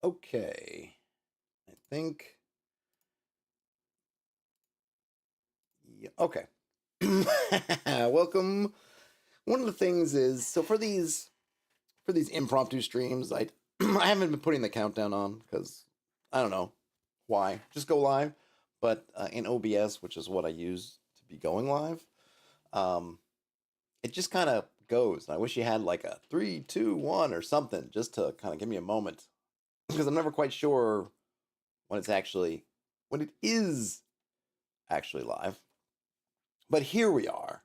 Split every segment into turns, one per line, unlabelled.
Okay. I think. Yeah, okay. Welcome. One of the things is so for these impromptu streams, I I haven't been putting the countdown on because I don't know why. Just go live. But in OBS, which is what I use to be going live, um, it just kind of goes. I wish you had like a three, two, one, or something just to kind of give me a moment because I'm never quite sure when when it is actually live. But here we are.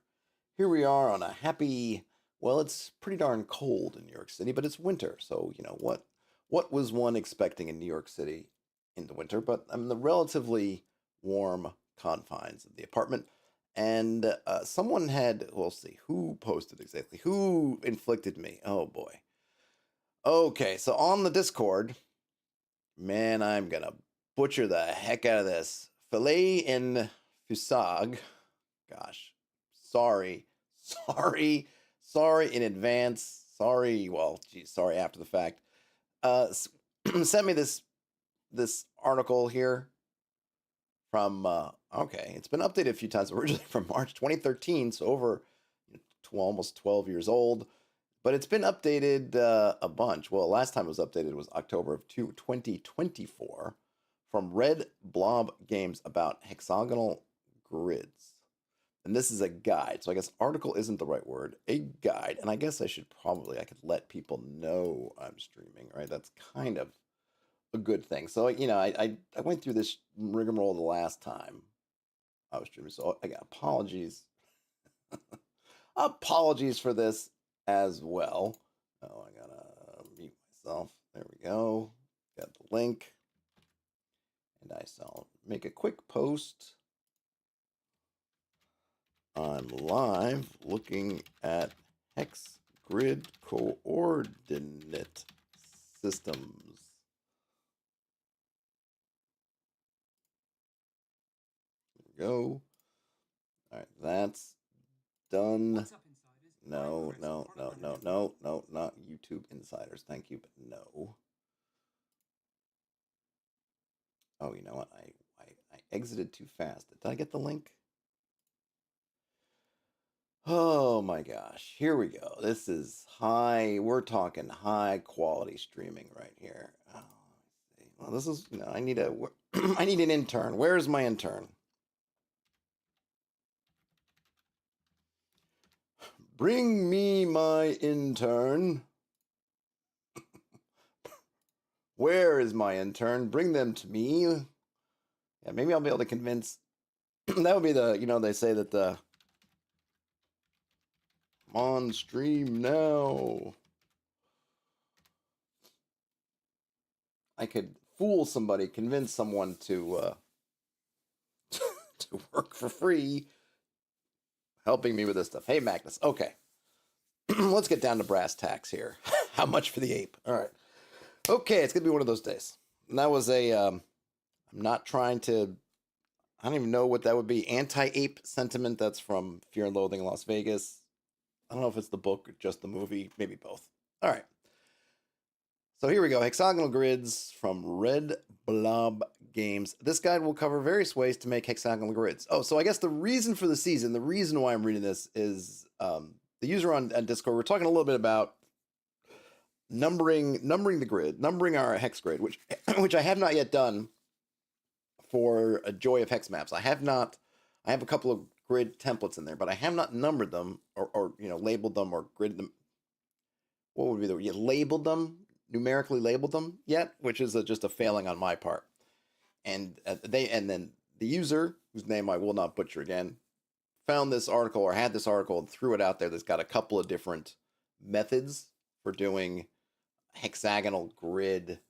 Here we are on a happy. Well, it's pretty darn cold in New York City, but it's winter, so you know what? What was one expecting in New York City in the winter? But I'm in the relatively warm confines of the apartment, and someone had. We'll see who posted exactly. Who inflicted me? Oh boy. Okay, so on the Discord, man, I'm gonna butcher the heck out of this. Filet in Fusag. Gosh, sorry, sorry in advance. Sorry, well, geez, sorry after the fact. Sent me this article here from. Okay, it's been updated a few times. Originally from March 2013, so over almost 12 years old. But it's been updated a bunch. Well, last time it was updated was October of 2024 from Red Blob Games about hexagonal grids. And this is a guide. So I guess article isn't the right word. A guide. And I guess I could let people know I'm streaming, right? That's kind of a good thing. So, I went through this rigmarole the last time I was streaming. So I got apologies. Apologies for this as well. Oh, I gotta mute myself. There we go. Got the link. And I shall make a quick post. I'm live looking at hex grid coordinate systems. There we go. All right, that's done.
What's up, insiders?
No, no, no, no, no, no, not YouTube insiders. Thank you, but no. Oh, you know what? I exited too fast. Did I get the link? Oh my gosh. Here we go. This is high. We're talking high quality streaming right here. Oh, let's see. Well, this is, I need I need an intern. Where's my intern? Bring me my intern. Where is my intern? Bring them to me. Yeah, maybe I'll be able to convince. That would be they say that the on stream now. I could fool somebody, convince someone to to work for free, helping me with this stuff. Hey, Magnus. Okay, let's get down to brass tacks here. How much for the ape? All right. Okay, it's gonna be one of those days. And that was a. I'm not trying to. I don't even know what that would be. Anti-ape sentiment. That's from Fear and Loathing in Las Vegas. I don't know if it's the book or just the movie. Maybe both. All right. So here we go. Hexagonal grids from Red Blob Games. This guide will cover various ways to make hexagonal grids. Oh, so I guess the reason for the season, the reason why I'm reading this is the user on Discord. We're talking a little bit about numbering the grid, numbering our hex grid, which which I have not yet done for a Joy of Hex maps. I have a couple of grid templates in there, but I have not numbered them or labeled them or gridded them. What would be labeled them, numerically labeled them yet, which is just a failing on my part. And then the user, whose name I will not butcher again, found this article or had this article and threw it out there. That's got a couple of different methods for doing hexagonal grid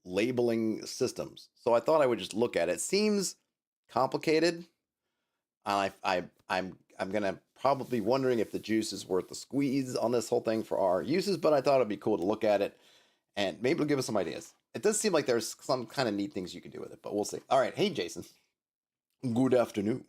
labeling systems. So I thought I would just look at it. It seems complicated. I'm gonna probably wondering if the juice is worth the squeeze on this whole thing for our uses, but I thought it'd be cool to look at it and maybe it'll give us some ideas. It does seem like there's some kind of neat things you can do with it, but we'll see. All right, hey Jason, good afternoon.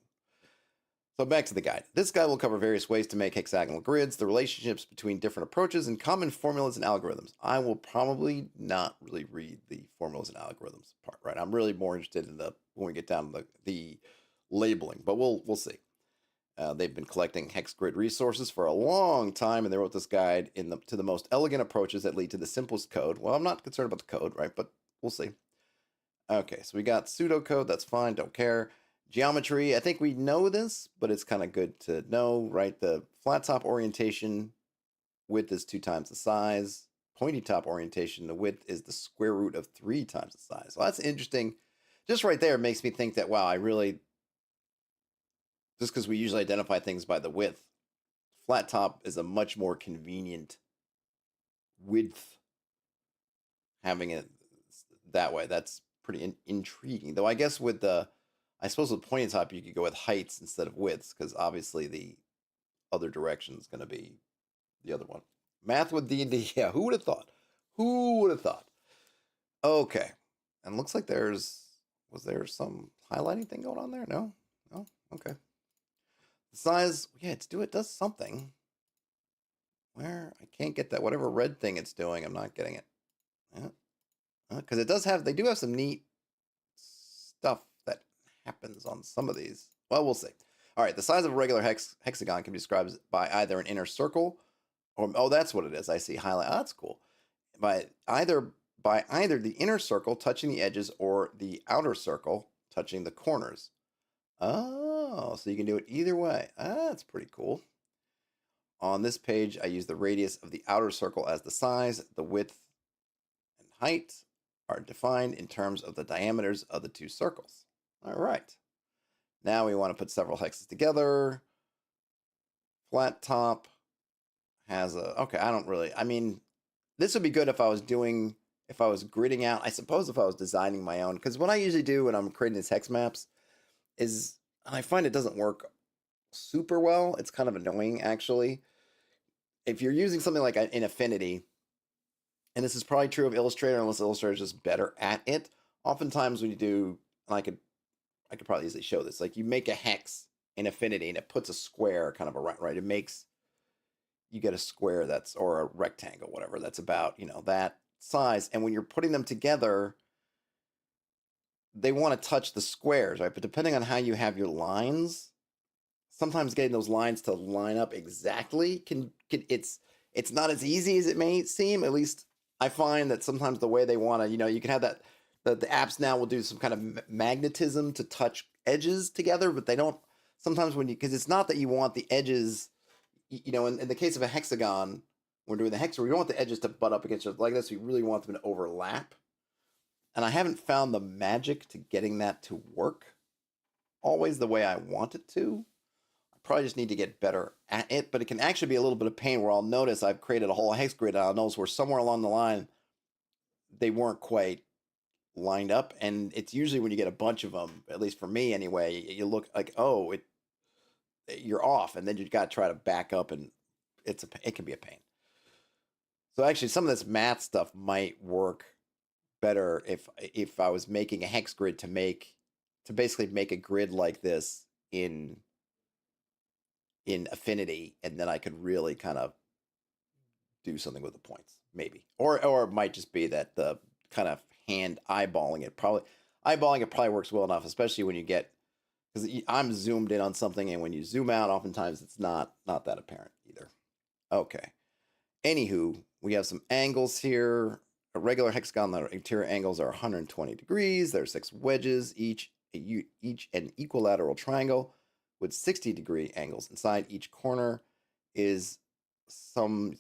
So back to the guide. This guide will cover various ways to make hexagonal grids, the relationships between different approaches, and common formulas and algorithms. I will probably not really read the formulas and algorithms part, right? I'm really more interested in when we get down to the labeling, but we'll see. They've been collecting hex grid resources for a long time, and they wrote this guide to the most elegant approaches that lead to the simplest code. Well, I'm not concerned about the code, right? But we'll see. Okay, so we got pseudocode. That's fine. Don't care. Geometry. I think we know this, but it's kind of good to know, right? The flat top orientation width is 2 times the size. Pointy top orientation, the width is the square root of 3 times the size. So that's interesting. Just right there makes me think that, wow, just because we usually identify things by the width, flat top is a much more convenient width, having it that way. That's pretty intriguing. Though I guess I suppose with pointy top, you could go with heights instead of widths, because obviously the other direction is going to be the other one. Math with D&D. Yeah, who would have thought? Who would have thought? Okay. And looks like was there some highlighting thing going on there? No? No? Okay. The size, yeah, it does something. Where? I can't get that. Whatever red thing it's doing, I'm not getting it. Yeah. Because they do have some neat stuff that happens on some of these. Well, we'll see. All right, the size of a regular hexagon can be described by either an inner circle, or that's what it is. I see highlight. Oh, that's cool. By either the inner circle touching the edges or the outer circle touching the corners. Oh, so you can do it either way. That's pretty cool. On this page, I use the radius of the outer circle as the size. The width and height are defined in terms of the diameters of the 2 circles. All right. Now we want to put several hexes together. Flat top has okay, this would be good if I was gridding out, I suppose if I was designing my own, because what I usually do when I'm creating these hex maps and I find it doesn't work super well. It's kind of annoying, actually. If you're using something like in Affinity, and this is probably true of Illustrator, unless Illustrator is just better at it. Oftentimes when you do, and I could probably easily show this, like you make a hex in Affinity and it puts a square kind of around, right? You get a square or a rectangle, whatever, that's about, that size. And when you're putting them together, they want to touch the squares, right? But depending on how you have your lines, sometimes getting those lines to line up exactly it's not as easy as it may seem. At least I find that sometimes the way they want to, you can have that, the apps now will do some kind of magnetism to touch edges together, but they don't, sometimes because it's not that you want the edges, in the case of a hexagon, when we're doing the hex, we don't want the edges to butt up against each other like this. We really want them to overlap. And I haven't found the magic to getting that to work always the way I want it to. I probably just need to get better at it, but it can actually be a little bit of pain where I'll notice I've created a whole hex grid and I'll notice where somewhere along the line they weren't quite lined up. And it's usually when you get a bunch of them, at least for me anyway, you look like, oh, you're off, and then you got to try to back up, and it can be a pain. So actually, some of this math stuff might work better if I was making a hex grid to basically make a grid like this in Affinity, and then I could really kind of do something with the points, maybe, or it might just be that the kind of hand eyeballing it probably works well enough, especially when you get, because I'm zoomed in on something, and when you zoom out, oftentimes it's not that apparent either. Okay. Anywho, we have some angles here. A regular hexagon, the interior angles are 120 degrees. There are 6 wedges, each an equilateral triangle with 60-degree angles inside. Each corner is some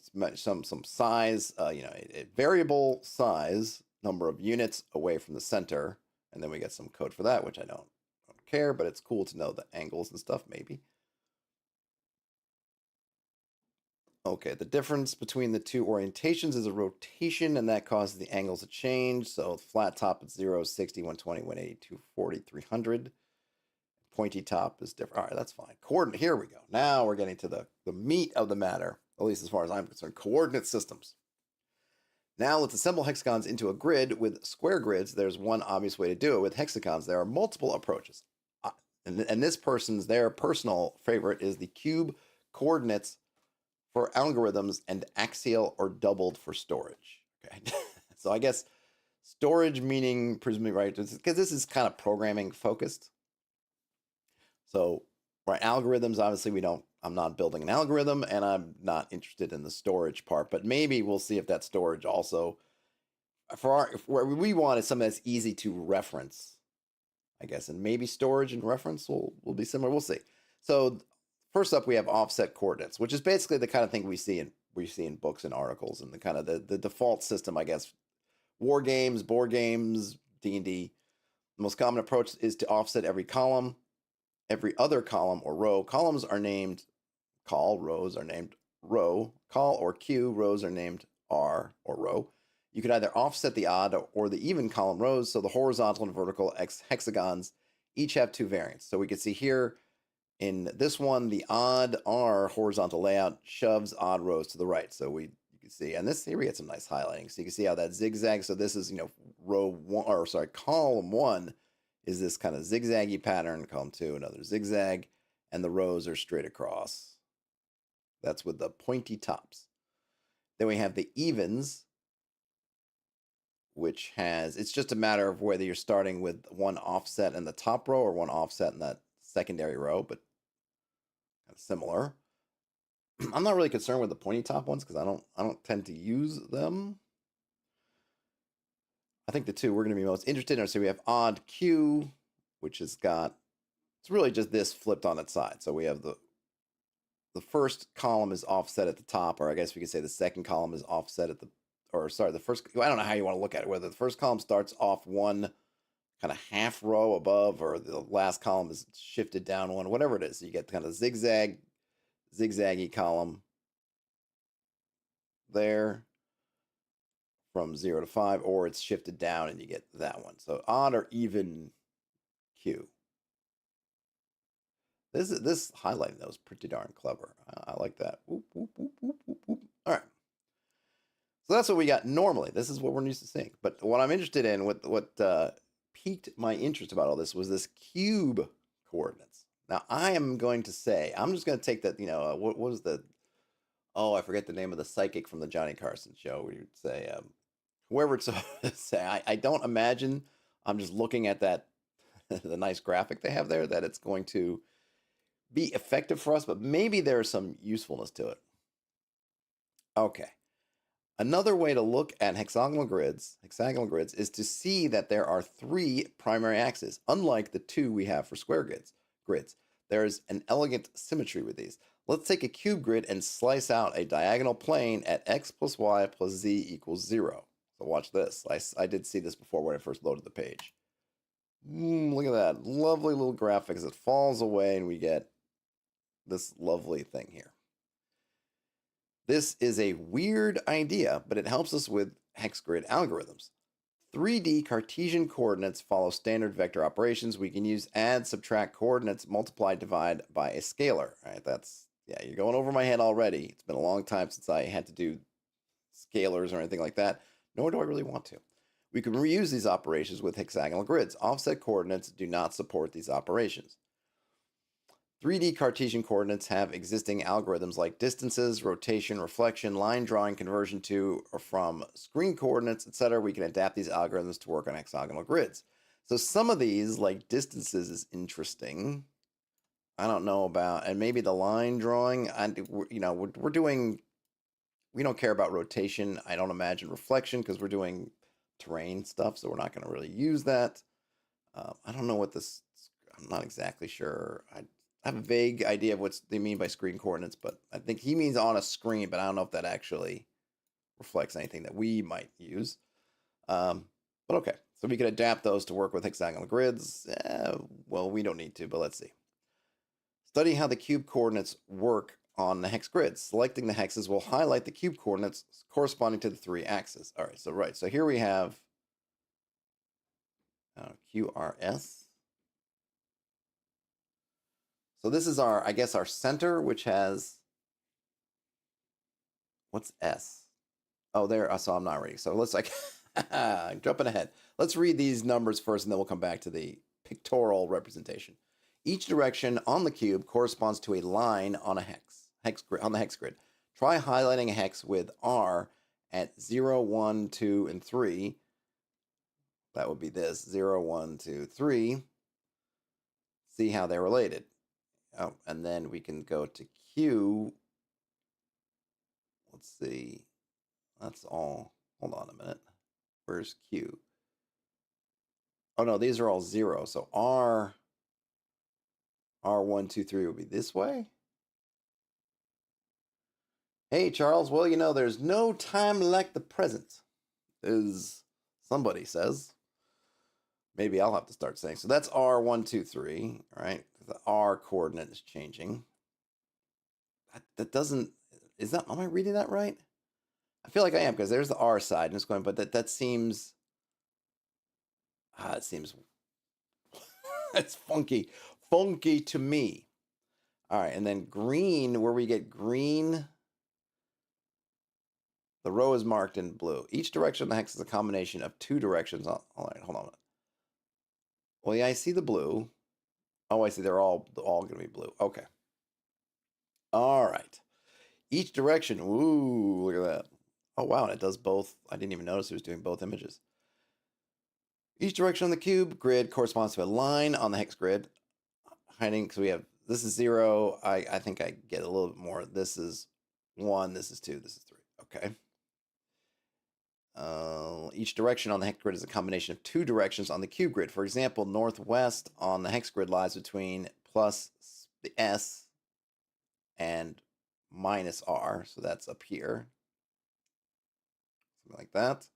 size, a variable size, number of units away from the center. And then we get some code for that, which I don't care, but it's cool to know the angles and stuff, maybe. Okay, the difference between the 2 orientations is a rotation, and that causes the angles to change. So flat top is 0, 60, 120, 180, 240, 300. Pointy top is different. All right, that's fine. Coordinate, here we go. Now we're getting to the meat of the matter, at least as far as I'm concerned. Coordinate systems. Now let's assemble hexagons into a grid. With square grids, there's one obvious way to do it. With hexagons, there are multiple approaches. and this person's, their personal favorite is the cube coordinates for algorithms and axial or doubled for storage. Okay. So I guess storage meaning presumably, right, because this is kind of programming focused. So, right, algorithms, obviously, I'm not building an algorithm and I'm not interested in the storage part, but maybe we'll see if that storage also, where we want is something that's easy to reference, I guess, and maybe storage and reference will be similar. We'll see. So, first up, we have offset coordinates, which is basically the kind of thing we see in books and articles, and the kind of the default system, I guess. War games, board games, D&D. The most common approach is to offset every column, every other column or row. Columns are named col, rows are named row, col or q, rows are named r or row. You can either offset the odd or the even column rows, so the horizontal and vertical hexagons each have two variants. So we can see here in this one, the odd R horizontal layout shoves odd rows to the right. So you can see, and this here we get some nice highlighting. So you can see how that zigzag. So this is, row one, or sorry, column one is this kind of zigzaggy pattern. Column two, another zigzag, and the rows are straight across. That's with the pointy tops. Then we have the evens, which it's just a matter of whether you're starting with one offset in the top row or one offset in that secondary row, but kind of similar. I'm not really concerned with the pointy top ones because I don't tend to use them. I think the two we're going to be most interested in. So we have odd Q, which it's really just this flipped on its side. So we have the first column is offset at the top, or I guess we could say the second column is offset at the first, I don't know how you want to look at it, whether the first column starts off one kind of half row above, or the last column is shifted down one, whatever it is. So you get kind of zigzaggy column there from 0 to 5, or it's shifted down and you get that one. So odd or even Q. This highlighting though is pretty darn clever. I like that. Whoop, whoop, whoop, whoop, whoop, whoop. All right. So that's what we got normally. This is what we're used to seeing. But what I'm interested in, what piqued my interest about all this was this cube coordinates. Now I am going to say, I'm just going to take that, what was I forget the name of the psychic from the Johnny Carson show, where you'd say, whoever it's say, I don't imagine, I'm just looking at that, the nice graphic they have there, that it's going to be effective for us, but maybe there's some usefulness to it. Okay. Another way to look at hexagonal grids is to see that there are three primary axes, unlike the two we have for square grids. There's an elegant symmetry with these. Let's take a cube grid and slice out a diagonal plane at x plus y plus z equals 0. So watch this. I did see this before when I first loaded the page. Look at that. Lovely little graphic as it falls away and we get this lovely thing here. This is a weird idea, but it helps us with hex grid algorithms. 3D Cartesian coordinates follow standard vector operations. We can use add, subtract coordinates, multiply, divide by a scalar. All right, you're going over my head already. It's been a long time since I had to do scalars or anything like that, nor do I really want to. We can reuse these operations with hexagonal grids. Offset coordinates do not support these operations. 3D Cartesian coordinates have existing algorithms like distances, rotation, reflection, line drawing, conversion to or from screen coordinates, etc. We can adapt these algorithms to work on hexagonal grids. So some of these, like distances, is interesting. I don't know about, and maybe the line drawing. We're doing. We don't care about rotation. I don't imagine reflection because we're doing terrain stuff, so we're not going to really use that. I don't know what this. I'm not exactly sure. I have a vague idea of what they mean by screen coordinates, but I think he means on a screen, but I don't know if that actually reflects anything that we might use. But okay, so we can adapt those to work with hexagonal grids. Well, we don't need to, but let's see. Study how the cube coordinates work on the hex grid. Selecting the hexes will highlight the cube coordinates corresponding to the three axes. All right, so here we have QRS. So this is our center, which has, what's S? Oh, there, so I'm not reading. So let's jumping ahead. Let's read these numbers first, and then we'll come back to the pictorial representation. Each direction on the cube corresponds to a line on a hex grid, on the hex grid. Try highlighting a hex with R at 0, 1, 2, and 3. That would be this 0, 1, 2, 3. See how they're related. Oh, and then we can go to Q. Let's see. That's all. Hold on a minute. Where's Q? Oh no, these are all 0. So R1, 2, 3 would be this way. Hey Charles, well there's no time like the present, as somebody says. Maybe I'll have to start saying. So that's R1, 2, 3, right? The R coordinate is changing. That doesn't, am I reading that right? I feel like I am, because there's the R side and it's going, but that seems, it seems, it's funky to me. All right, and then green, where we get green, the row is marked in blue. Each direction of the hex is a combination of two directions. All right, hold on. Well, yeah, I see the blue. Oh, I see. They're all going to be blue. Okay. All right. Each direction. Ooh, look at that. Oh, wow. And it does both. I didn't even notice it was doing both images. Each direction on the cube grid corresponds to a line on the hex grid. Hiding, because we have, this is 0. I think I get a little bit more. This is 1. This is 2. This is 3. Okay. Each direction on the hex grid is a combination of two directions on the cube grid. For example, northwest on the hex grid lies between plus the S and minus R. So that's up here. Something like that.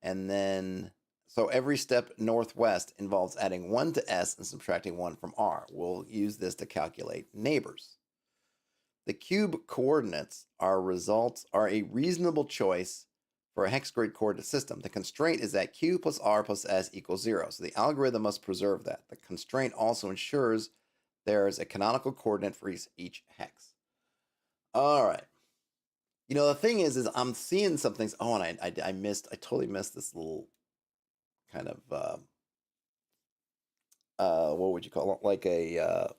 And then, so every step northwest involves adding 1 to S and subtracting 1 from R. We'll use this to calculate neighbors. The cube coordinates are a reasonable choice for a hex grid coordinate system. The constraint is that Q plus R plus S equals 0. So the algorithm must preserve that. The constraint also ensures there's a canonical coordinate for each hex. All right. The thing is I'm seeing some things. Oh, and I totally missed this little kind of, what would you call it? Like a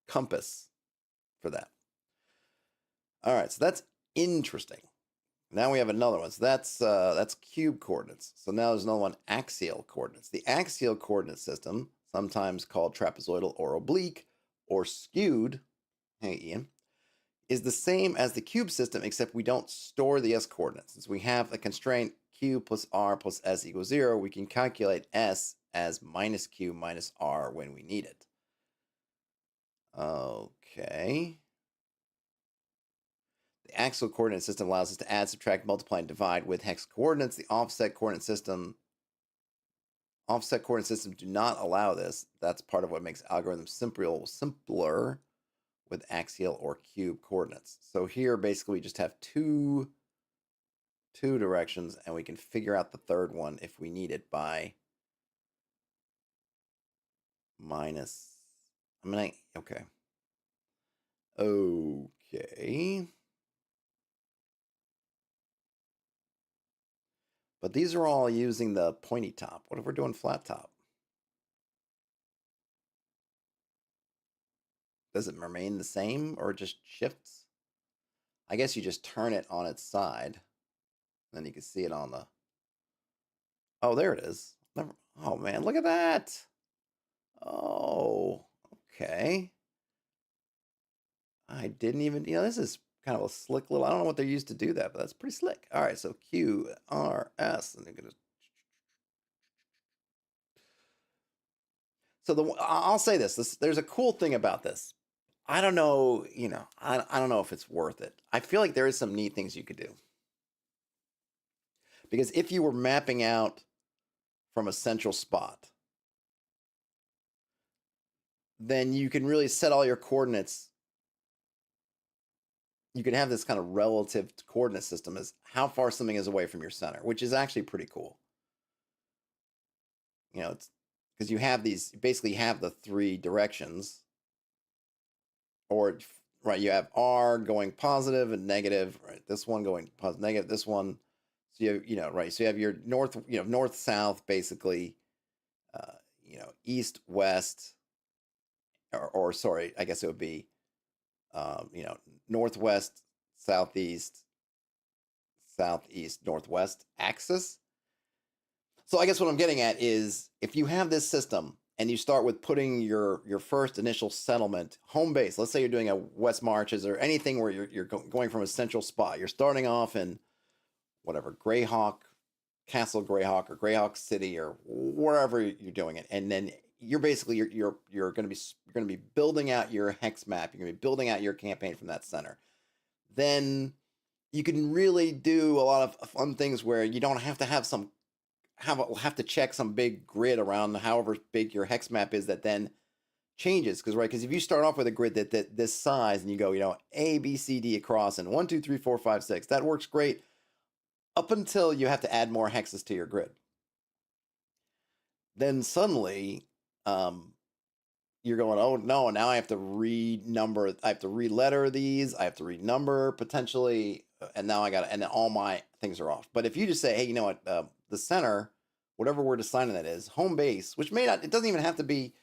compass for that. All right. So that's interesting. Now we have another one. So that's cube coordinates. So now there's another one, axial coordinates. The axial coordinate system, sometimes called trapezoidal or oblique or skewed, hey Ian, is the same as the cube system, except we don't store the S coordinates. Since we have the constraint Q plus R plus S equals 0, we can calculate S as minus Q minus R when we need it. Okay. The axial coordinate system allows us to add, subtract, multiply, and divide with hex coordinates. The offset coordinate systems do not allow this. That's part of what makes algorithms simpler with axial or cube coordinates. So here, basically, we just have two directions, and we can figure out the third one if we need it by minus. Okay. Okay. But these are all using the pointy top. What if we're doing flat top? Does it remain the same or just shifts? I guess you just turn it on its side. Then you can see it on the... Oh, there it is. Oh, man, look at that. Oh, okay. I didn't even... this is kind of a slick little... I don't know what they're used to do that, but that's pretty slick. All right, so Q, R, S. And they're going to... So I'll say this. There's a cool thing about this. I don't know, I don't know if it's worth it. I feel like there is some neat things you could do. Because if you were mapping out from a central spot, then you can really set all your coordinates. You can have this kind of relative coordinate system as how far something is away from your center, which is actually pretty cool. It's because you have these, basically have the three directions. Or, right, you have R going positive and negative, right? This one going positive, negative, this one. So right. So you have your north, south, basically, east, west, or sorry, I guess it would be, you know, northwest, southeast, southeast, northwest axis. So I guess what I'm getting at is if you have this system and you start with putting your first initial settlement home base, let's say you're doing a West Marches or anything where you're going from a central spot. You're starting off in whatever Greyhawk, Castle Greyhawk or Greyhawk City or wherever you're doing it, and then you're basically you're going to be building out your hex map. You're going to be building out your campaign from that center. Then you can really do a lot of fun things where you don't have to have to check some big grid around however big your hex map is that then changes because if you start off with a grid that this size and you go A B C D across and 1 2 3 4 5 6 that works great up until you have to add more hexes to your grid. Then suddenly you're going, oh no, now I have to renumber, I have to re-letter these, I have to renumber potentially, and now and then all my things are off. But if you just say, hey, you know what, the center, whatever we're deciding that is, home base, which may not, it doesn't even have to be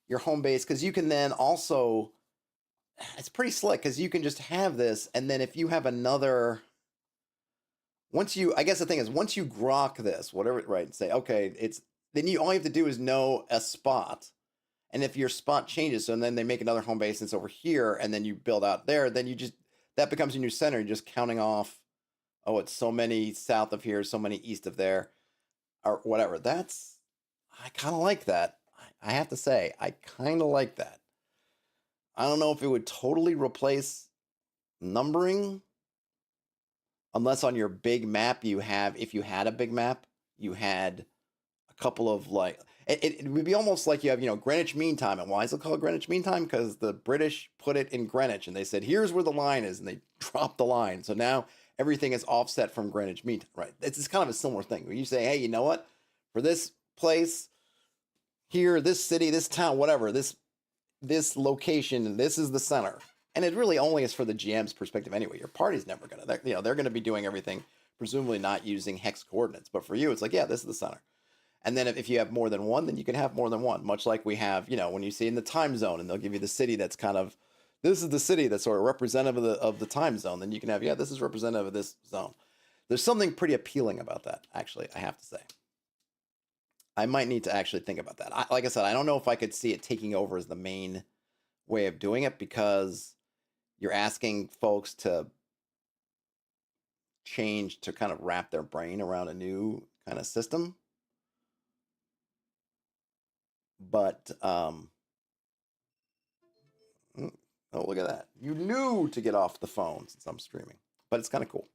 your home base, because you can then also, it's pretty slick, because you can just have this, and then if you have another, I guess the thing is, once you grok this, whatever, right, say, okay, then all you have to do is know a spot. And if your spot changes, so and then they make another home base and it's over here, and then you build out there, then that becomes your new center. You're just counting off, oh, it's so many south of here, so many east of there, or whatever. I kind of like that. I have to say, I kind of like that. I don't know if it would totally replace numbering, unless on your big map if you had a big map, you had a couple of it would be almost like you have, Greenwich Mean Time. And why is it called Greenwich Mean Time? Because the British put it in Greenwich and they said, here's where the line is. And they dropped the line. So now everything is offset from Greenwich Mean Time, right? It's kind of a similar thing. When you say, hey, you know what? For this place here, this city, this town, whatever, this location, this is the center. And it really only is for the GM's perspective anyway. Your party's never going to, they're going to be doing everything, presumably not using hex coordinates. But for you, it's like, yeah, this is the center. And then if you have more than one, then you can have more than one. Much like we have, when you see in the time zone, and they'll give you the city that's kind of, this is the city that's sort of representative of the time zone. Then you can have, this is representative of this zone. There's something pretty appealing about that, actually, I have to say. I might need to actually think about that. Like I said, I don't know if I could see it taking over as the main way of doing it, because you're asking folks to change to kind of wrap their brain around a new kind of system. But oh, look at that! You knew to get off the phone since I'm streaming, but it's kind of cool.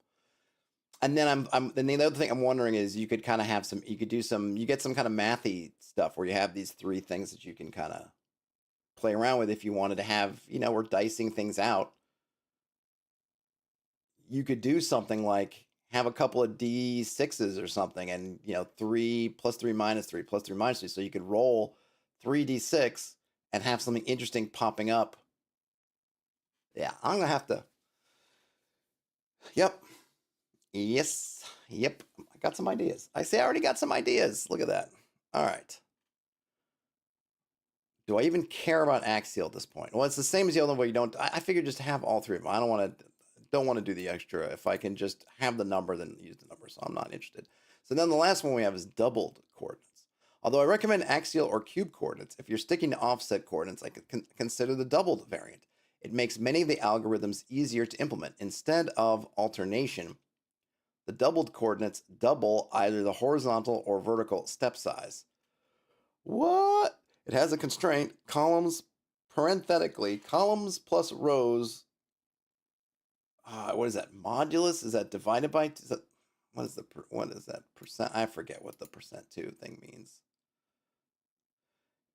And then then the other thing I'm wondering is you could kind of have you get some kind of mathy stuff where you have these three things that you can kind of play around with if you wanted to have, we're dicing things out. You could do something like have a couple of D6s or something, and 3 plus 3 minus 3 plus 3 minus 3, so you could roll 3d6 and have something interesting popping up. Yeah, I'm gonna have to. Yep. Yes. Yep. I got some ideas. I already got some ideas. Look at that. All right. Do I even care about Axial at this point? Well, it's the same as the other one where you don't. I figure just have all three of them. I don't want to do the extra. If I can just have the number, then use the number. So I'm not interested. So then the last one we have is doubled coordinates. Although I recommend axial or cube coordinates, if you're sticking to offset coordinates, I could consider the doubled variant. It makes many of the algorithms easier to implement. Instead of alternation, the doubled coordinates double either the horizontal or vertical step size. What? It has a constraint, columns, parenthetically, columns plus rows. What is that? Modulus? Is that divided by? What is that percent? I forget what the %2 thing means.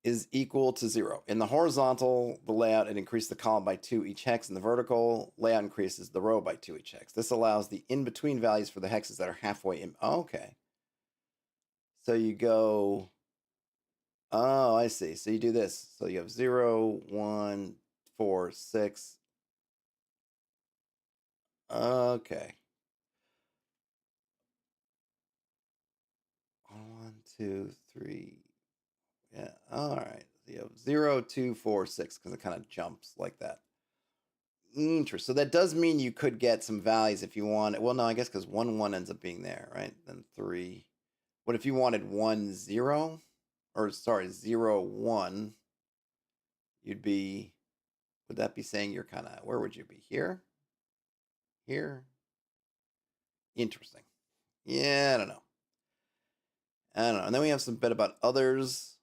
Is equal to 0. In the horizontal, the layout, it increases the column by 2 each hex. In the vertical layout, increases the row by 2 each hex. This allows the in-between values for the hexes that are halfway in. Oh, okay. So you go, oh, I see. So you do this. So you have 0, 1, 4, 6. Okay. 1, 2, 3. Yeah. All right. So you have 0, 2, 4, 6, because it kind of jumps like that. Interesting. So that does mean you could get some values if you want it. Well, no, I guess because 1, 1 ends up being there, right? Then 3. What if you wanted 1, 0? Or sorry, 0, 1? You'd be, would that be saying you're kind of, where would you be? Here? Here? Interesting. Yeah, I don't know. And then we have some bit about others.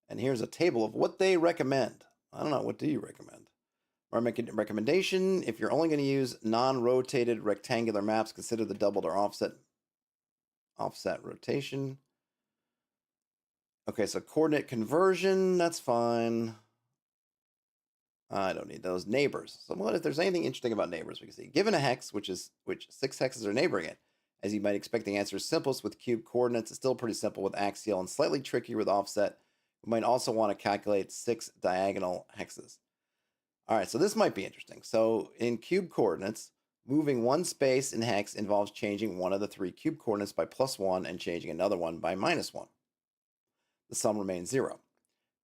And here's a table of what they recommend. I don't know. What do you recommend? Our recommendation, if you're only going to use non-rotated rectangular maps, consider the doubled or offset rotation. Okay, so coordinate conversion, that's fine. I don't need those. Neighbors. So what if there's anything interesting about neighbors we can see? Given a hex, which 6 hexes are neighboring it, as you might expect, the answer is simplest with cube coordinates. It's still pretty simple with axial and slightly trickier with offset. We might also want to calculate 6 diagonal hexes. All right, so this might be interesting. So in cube coordinates, moving one space in hex involves changing one of the 3 cube coordinates by +1 and changing another one by -1. The sum remains 0.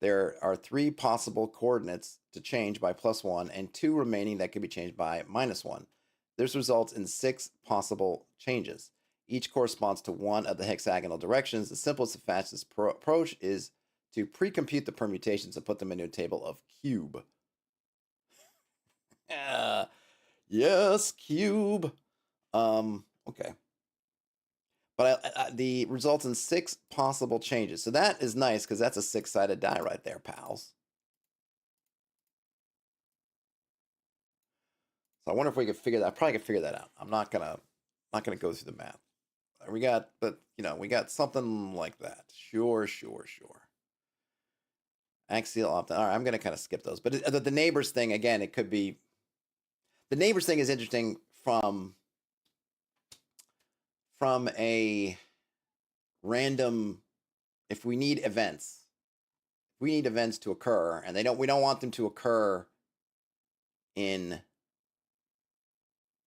There are 3 possible coordinates to change by +1 and 2 remaining that can be changed by -1. This results in 6 possible changes. Each corresponds to one of the hexagonal directions. The simplest and fastest approach is to pre-compute the permutations and put them into a table of cube. Yes, cube. Okay. But the results in 6 possible changes. So that is nice because that's a 6-sided die right there, pals. So I wonder if we could figure that. I probably could figure that out. I'm not gonna go through the math. We got something like that. Sure. Axial opt. All right, I'm gonna kind of skip those. But the neighbors thing again, it could be. The neighbors thing is interesting from a random. If we need events to occur, and we don't want them to occur in.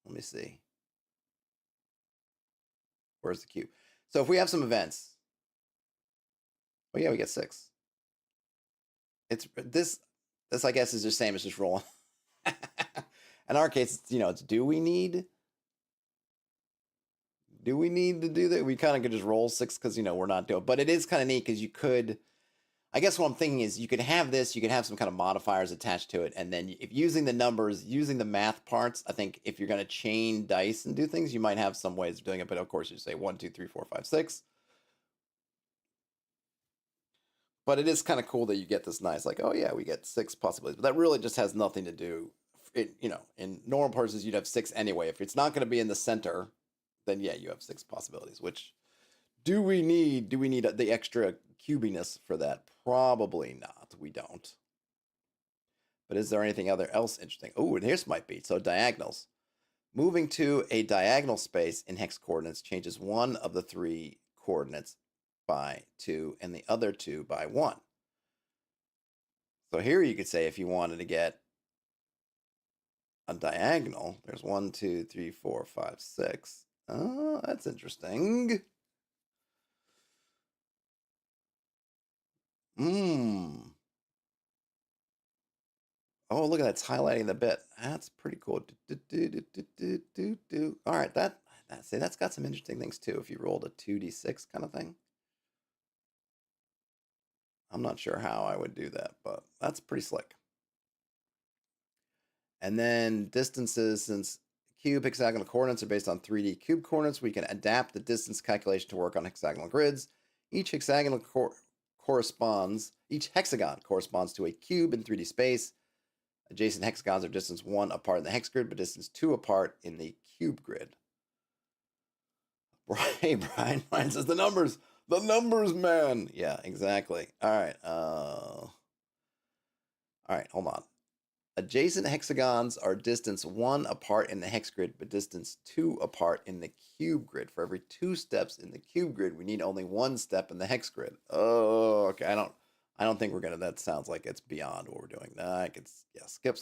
Let me see. Where's the cube? So if we have some events, oh yeah, we get 6. It's this I guess is the same as just rolling. In our case, it's do we need to do that? We kind of could just roll 6 because we're not doing. But it is kind of neat because you could. I guess what I'm thinking is you could have this. You could have some kind of modifiers attached to it, and then if using the numbers, using the math parts, I think if you're going to chain dice and do things, you might have some ways of doing it. But of course, you say 1, 2, 3, 4, 5, 6. But it is kind of cool that you get this nice, like, oh yeah, we get 6 possibilities. But that really just has nothing to do. In normal purposes, you'd have 6 anyway. If it's not going to be in the center, then yeah, you have 6 possibilities. Which do we need the extra cubiness for that? Probably not. We don't. But is there anything else interesting? Oh, and here's might be. So diagonals. Moving to a diagonal space in hex coordinates changes one of the 3 coordinates by 2 and the other 2 by 1. So here you could say if you wanted to get a diagonal, there's 1, 2, 3, 4, 5, 6. Oh, that's interesting. Oh, look at that. It's highlighting the bit. That's pretty cool. All right, that's got some interesting things too. If you rolled a 2d6 kind of thing. I'm not sure how I would do that, but that's pretty slick. And then distances, since cube hexagonal coordinates are based on 3D cube coordinates, we can adapt the distance calculation to work on hexagonal grids. Each hexagon corresponds to a cube in 3D space. Adjacent hexagons are distance 1 apart in the hex grid, but distance 2 apart in the cube grid. Hey, Brian says the numbers, man. Yeah, exactly. All right. Hold on. Adjacent hexagons are distance 1 apart in the hex grid, but distance 2 apart in the cube grid. For every 2 steps in the cube grid, we need only 1 step in the hex grid. Oh, okay. I don't think we're gonna. That sounds like it's beyond what we're doing. Skip.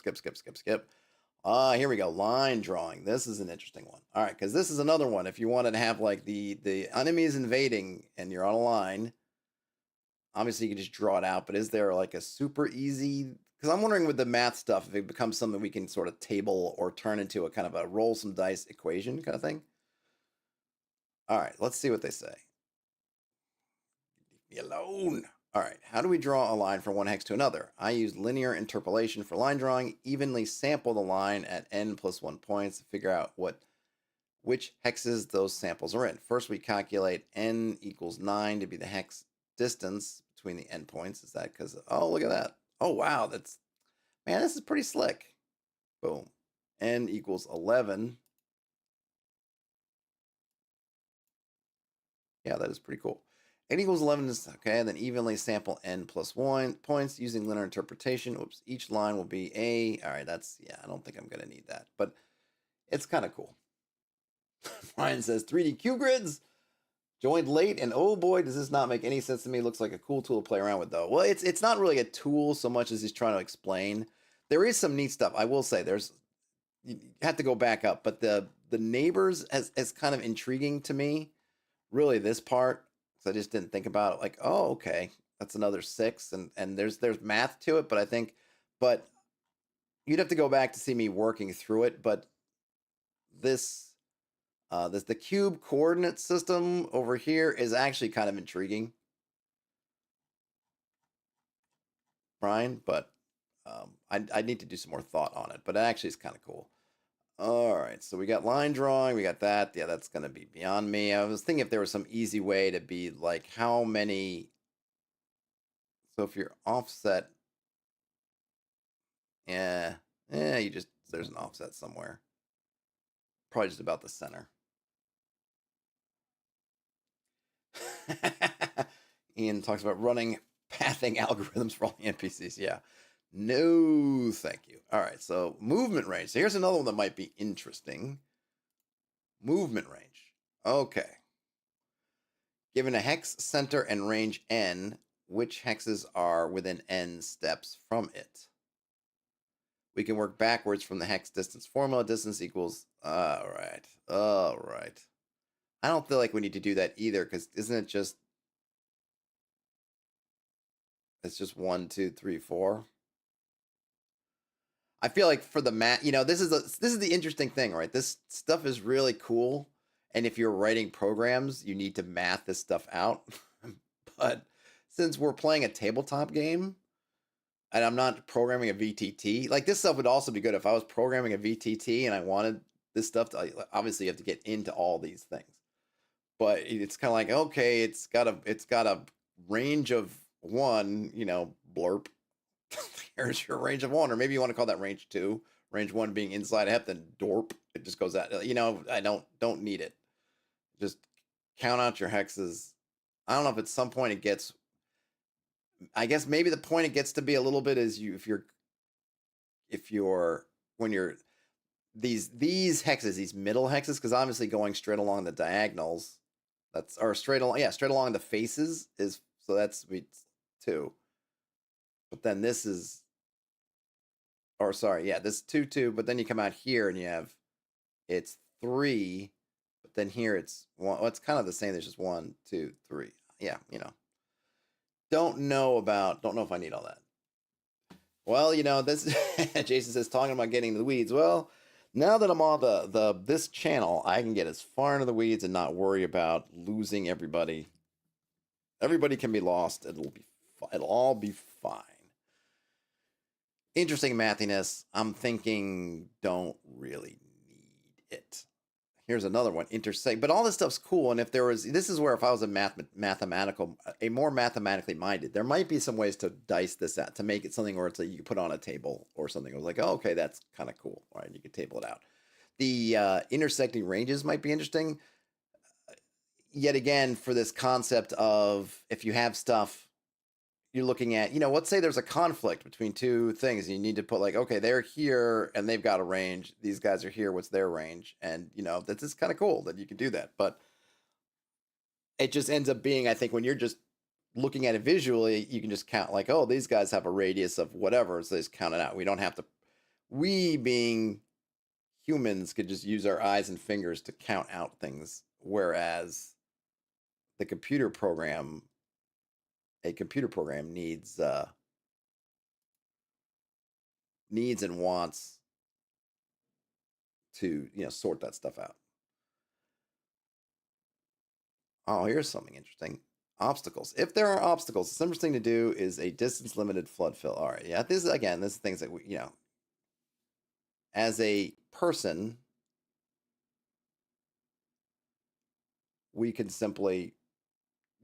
Here we go. Line drawing. This is an interesting one. All right, because this is another one. If you want to have like the enemy is invading and you're on a line, Obviously, you can just draw it out, but is there like a super easy? Because I'm wondering with the math stuff, if it becomes something we can sort of table or turn into a kind of a roll some dice equation kind of thing. All right, let's see what they say. Leave me alone. All right, how do we draw a line from one hex to another? I use linear interpolation for line drawing. Evenly sample the line at n plus 1 points to figure out which hexes those samples are in. First, we calculate n equals 9 to be the hex distance between the endpoints. Is that because, oh, look at that. Oh, wow, man, this is pretty slick. Boom. N equals 11. Yeah, that is pretty cool. N equals 11 is, okay, and then evenly sample n plus 1 points using linear interpretation. Oops, each line will be a, all right, yeah, I don't think I'm going to need that, but it's kind of cool. Brian says 3D cube grids. Joined late, and oh boy, does this not make any sense to me. Looks like a cool tool to play around with, though. Well, it's not really a tool so much as he's trying to explain. There is some neat stuff. I will say you have to go back up, but the neighbors as kind of intriguing to me. Really, this part, because I just didn't think about it. Like, oh, okay, that's another 6, and there's math to it, but you'd have to go back to see me working through it. But this. The cube coordinate system over here is actually kind of intriguing, Brian, but I need to do some more thought on it, but it actually is kind of cool. All right, so we got line drawing, we got that. Yeah, that's going to be beyond me. I was thinking if there was some easy way to be like how many. So if you're offset, yeah, there's an offset somewhere. Probably just about the center. Ian talks about running pathing algorithms for all the NPCs. Yeah. No, thank you. All right, so movement range. So here's another one that might be interesting. Movement range. Okay. Given a hex center and range n, which hexes are within n steps from it? We can work backwards from the hex distance formula. Distance equals. All right. All right. I don't feel like we need to do that either, because isn't it just. It's just 1, 2, 3, 4. I feel like for the math, this is the interesting thing, right? This stuff is really cool, and if you're writing programs, you need to math this stuff out. But since we're playing a tabletop game, and I'm not programming a VTT, like this stuff would also be good if I was programming a VTT and I wanted this stuff to. Obviously, you have to get into all these things, but it's kind of like, okay, it's got a range of 1, blurp. Here's your range of 1, or maybe you want to call that range 2. Range 1 being inside a hep, then dorp. It just goes out. I don't need it. Just count out your hexes. I don't know if at some point it gets. I guess maybe the point it gets to be a little bit is if you're when you're these hexes, these middle hexes, because obviously going straight along the diagonals, straight along the faces is, so that's 2. But then this is, or sorry, yeah, this 2, 2. But then you come out here and you have, it's 3. But then here it's 1. Well, it's kind of the same. There's just 1, 2, 3. Yeah, Don't know if I need all that. Well, this Jason says, talking about getting into the weeds. Well, now that I'm on this channel, I can get as far into the weeds and not worry about losing everybody. Everybody can be lost. It'll all be fine. Interesting mathiness. I'm thinking don't really need it. Here's another one, intersect. But all this stuff's cool. And this is where if I was a more mathematically minded, there might be some ways to dice this out, to make it something where it's like you could put on a table or something. It was like, oh, okay, that's kind of cool. All right, you could table it out. The intersecting ranges might be interesting. Yet again, for this concept of if you have stuff, you're looking at, let's say there's a conflict between 2 things. You need to put like, okay, they're here and they've got a range. These guys are here. What's their range? And, that's just kind of cool that you can do that. But it just ends up being, I think, when you're just looking at it visually, you can just count like, oh, these guys have a radius of whatever. So they just count it out. We don't have to, we being humans could just use our eyes and fingers to count out things. Whereas the computer program a computer program needs and wants to sort that stuff out. Oh, here's something interesting. Obstacles. If there are obstacles, the simplest thing to do is a distance limited flood fill. All right, yeah. This is things that we as a person we can simply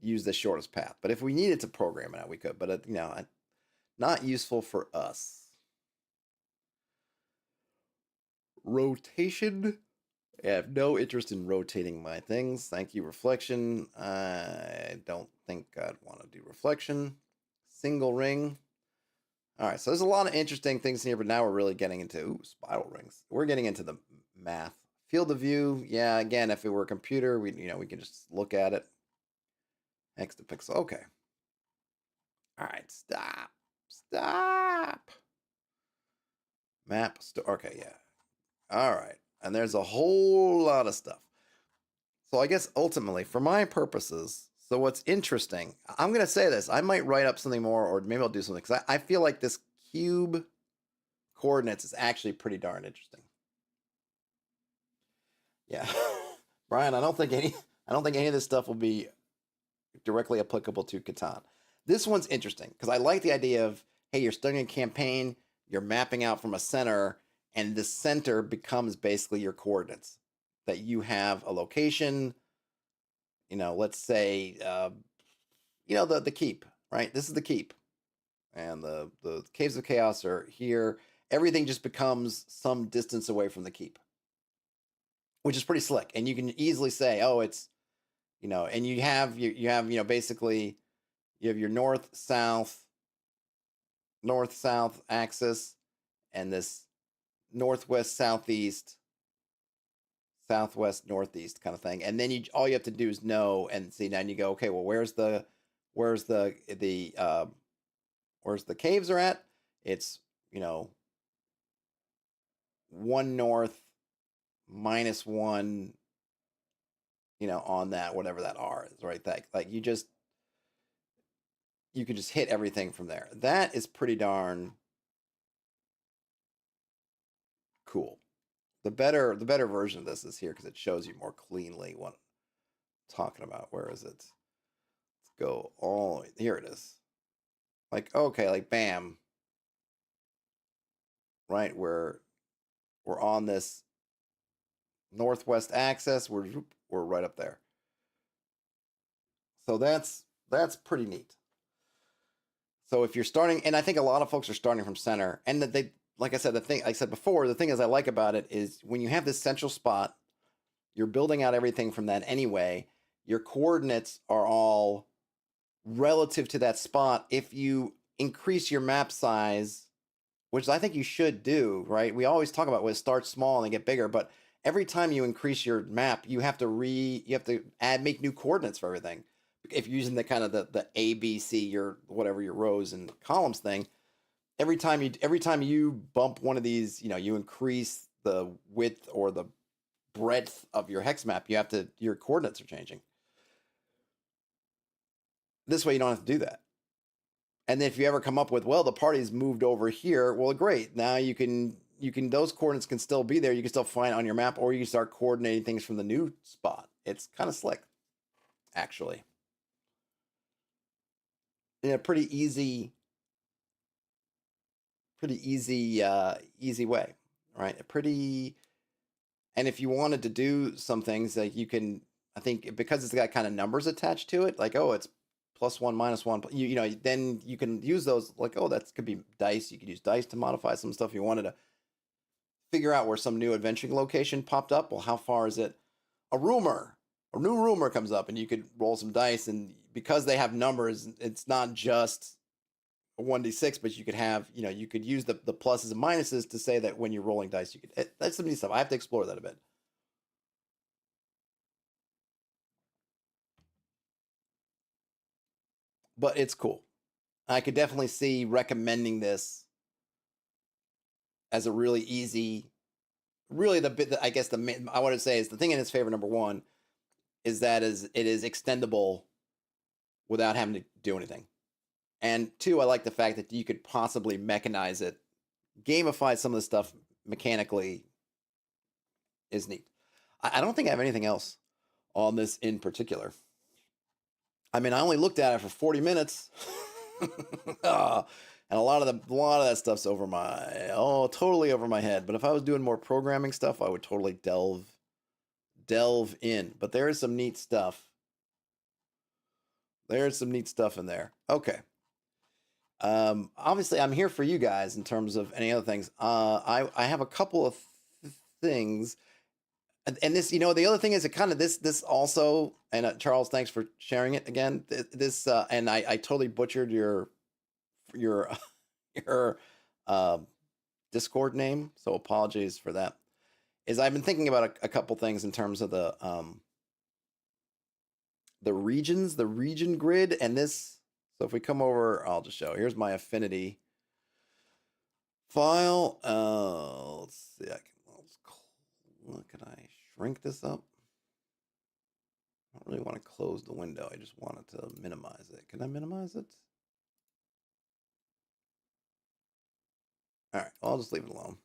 use the shortest path. But if we needed to program it out, we could. But not useful for us. Rotation. I have no interest in rotating my things. Thank you, reflection. I don't think I'd want to do reflection. Single ring. All right, so there's a lot of interesting things here, but now we're really getting into spiral rings. We're getting into the math. Field of view. Yeah, again, if it were a computer, we can just look at it. Hexed pixel. Okay. All right, stop. Map. Okay, yeah. All right. And there's a whole lot of stuff. So I guess ultimately, for my purposes, so what's interesting, I'm going to say this. I might write up something more, or maybe I'll do something, because I feel like this cube coordinates is actually pretty darn interesting. Yeah. Brian, I don't think any of this stuff will be directly applicable to Catan. This one's interesting, because I like the idea of, hey, you're starting a campaign, you're mapping out from a center, and the center becomes basically your coordinates. That you have a location, let's say, the keep, right? This is the keep. And the Caves of Chaos are here. Everything just becomes some distance away from the keep, which is pretty slick. And you can easily say, oh, it's, and you have basically you have your north-south axis and this northwest, southeast, southwest, northeast kind of thing. And then all you have to do is know and see. Now you go, okay, well, where's the caves are at? It's, 1 north minus 1, on that, whatever that R is, right? That, like, you can just hit everything from there. That is pretty darn cool. The better version of this is here, because it shows you more cleanly what I'm talking about. Where is it? Let's go all here. It is. Like, okay, like bam. Right, we're on this northwest axis. We're right up there. So that's pretty neat. So if you're starting, and I think a lot of folks are starting from center, and that they, like I said, the thing I said before, the thing is I like about it is when you have this central spot, you're building out everything from that anyway. Your coordinates are all relative to that spot. If you increase your map size, which I think you should do, right? We always talk about when it starts small and they get bigger, but every time you increase your map, you have to make new coordinates for everything. If you're using the kind of the A, B, C, your rows and columns thing, every time you bump one of these, you increase the width or the breadth of your hex map, your coordinates are changing. This way you don't have to do that. And then if you ever come up with, well, the party's moved over here, well, great. Now you can those coordinates can still be there. You can still find it on your map, or you can start coordinating things from the new spot. It's kind of slick, actually. In a pretty easy way, right? And if you wanted to do some things, like you can, I think because it's got kind of numbers attached to it, like, oh, it's +1, -1, then you can use those, like, oh, that could be dice. You could use dice to modify some stuff. You wanted to figure out where some new adventuring location popped up. Well, how far is it? A new rumor comes up, and you could roll some dice, and because they have numbers, it's not just a 1d6, but you could have, you could use the pluses and minuses to say that when you're rolling dice, that's some neat stuff. I have to explore that a bit. But it's cool. I could definitely see recommending this as a really easy, really the bit that I guess I want to say is the thing in its favor. Number one is that it is extendable without having to do anything. And two, I like the fact that you could possibly mechanize it, gamify some of the stuff mechanically is neat. I don't think I have anything else on this in particular. I mean, I only looked at it for 40 minutes. And a lot of that stuff's totally over my head. But if I was doing more programming stuff, I would totally delve in. But there is some neat stuff. There's some neat stuff in there. Okay. Obviously, I'm here for you guys in terms of any other things. I have a couple of things, and this, the other thing is it kind of this also. And Charles, thanks for sharing it again. This and I totally butchered your your Discord name, so apologies for that. Is I've been thinking about a couple things in terms of the regions, the region grid, and this. So if we come over, I'll just show. Here's my affinity file. Let's see. Can I shrink this up? I don't really want to close the window. I just wanted to minimize it. Can I minimize it? All right. I'll just leave it alone.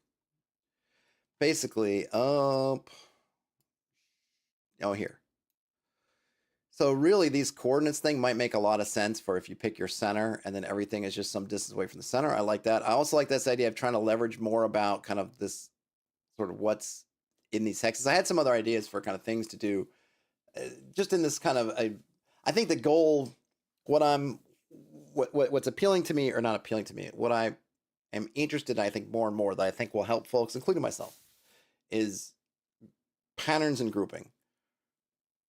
Basically, here. So really, these coordinates thing might make a lot of sense for if you pick your center and then everything is just some distance away from the center. I like that. I also like this idea of trying to leverage more about kind of this sort of what's in these hexes. I had some other ideas for kind of things to do just in this kind of, I think the goal, what's appealing to me or not appealing to me, what I am interested in, I think more and more that I think will help folks, including myself, is patterns and grouping.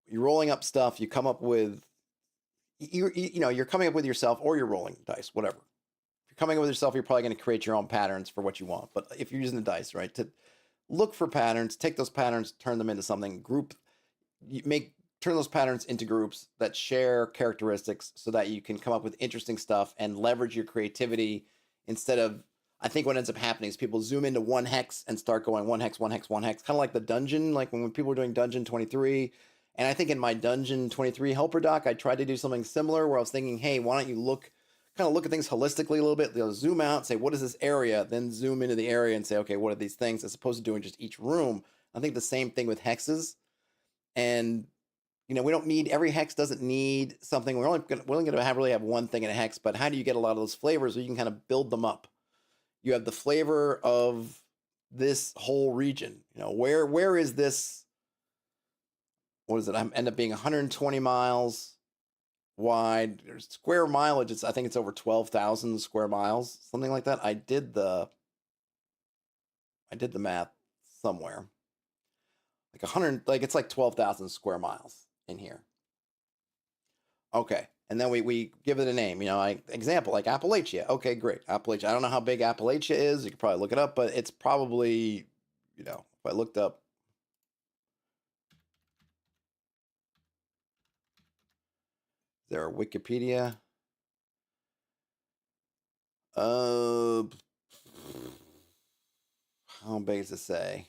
You're rolling up stuff, you come up with, you're coming up with yourself or you're rolling dice, whatever. If you're coming up with yourself, you're probably going to create your own patterns for what you want. But if you're using the dice, right, to look for patterns, take those patterns, turn them into something, turn those patterns into groups that share characteristics so that you can come up with interesting stuff and leverage your creativity instead of, I think what ends up happening is people zoom into one hex and start going one hex, one hex, one hex, kind of like the dungeon, like when people were doing Dungeon 23. And I think in my Dungeon 23 helper doc, I tried to do something similar where I was thinking, hey, why don't you look at things holistically a little bit, zoom out, say, what is this area? Then zoom into the area and say, okay, what are these things? As opposed to doing just each room. I think the same thing with hexes. And, we don't need, every hex doesn't need something. We're only going to really have one thing in a hex, but how do you get a lot of those flavors where you can kind of build them up? You have the flavor of this whole region. Where is this? What is it? I end up being 120 miles wide. There's square mileage. I think it's over 12,000 square miles, something like that. I did the math somewhere. Like 100, like it's like 12,000 square miles in here. Okay. And then we give it a name, example, like Appalachia. Okay, great. Appalachia. I don't know how big Appalachia is. You could probably look it up, but it's probably, if I looked up, is there a Wikipedia? How big does it say?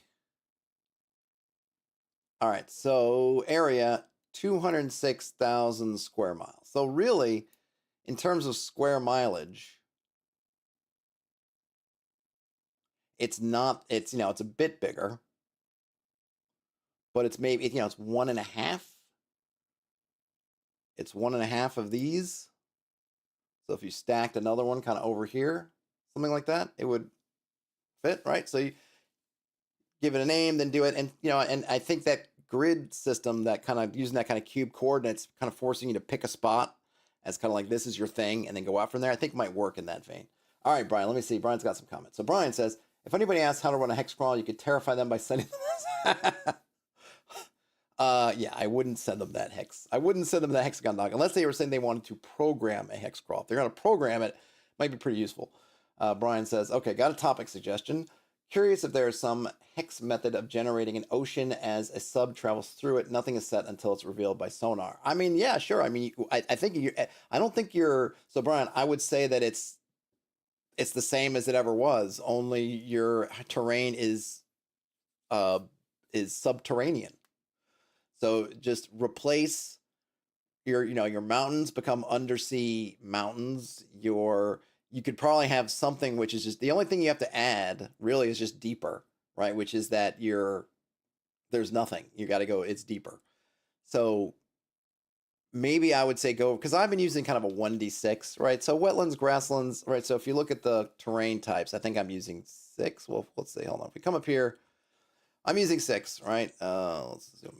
All right, so area 206,000 square miles. So really, in terms of square mileage, it's not. It's it's a bit bigger, but it's maybe it's 1.5. It's 1.5 of these. So if you stacked another one kind of over here, something like that, it would fit, right? So you give it a name, then do it, and and I think that grid system, that kind of using that kind of cube coordinates, kind of forcing you to pick a spot as kind of like this is your thing, and then go out from there, I think might work in that vein. All right, Brian, let me see. Brian's got some comments. So Brian says, if anybody asks how to run a hex crawl, you could terrify them by sending them. Yeah, I wouldn't send them that hex. I wouldn't send them that hexagon doc unless they were saying they wanted to program a hex crawl. If they're going to program it, might be pretty useful. Brian says, okay, got a topic suggestion. Curious if there is some hex method of generating an ocean as a sub travels through it. Nothing is set until it's revealed by sonar. I mean, yeah, sure. I mean, I think I don't think you're. So, Brian, I would say that it's the same as it ever was. Only your terrain is subterranean. So just replace your mountains become undersea mountains. You could probably have something which is just the only thing you have to add really is just deeper, right? Which is that there's nothing. You got to go. It's deeper. So maybe I would say go because I've been using kind of a 1d6, right? So wetlands, grasslands, right? So if you look at the terrain types, I think I'm using 6. Well, let's see. Hold on. If we come up here, I'm using 6, right? Let's zoom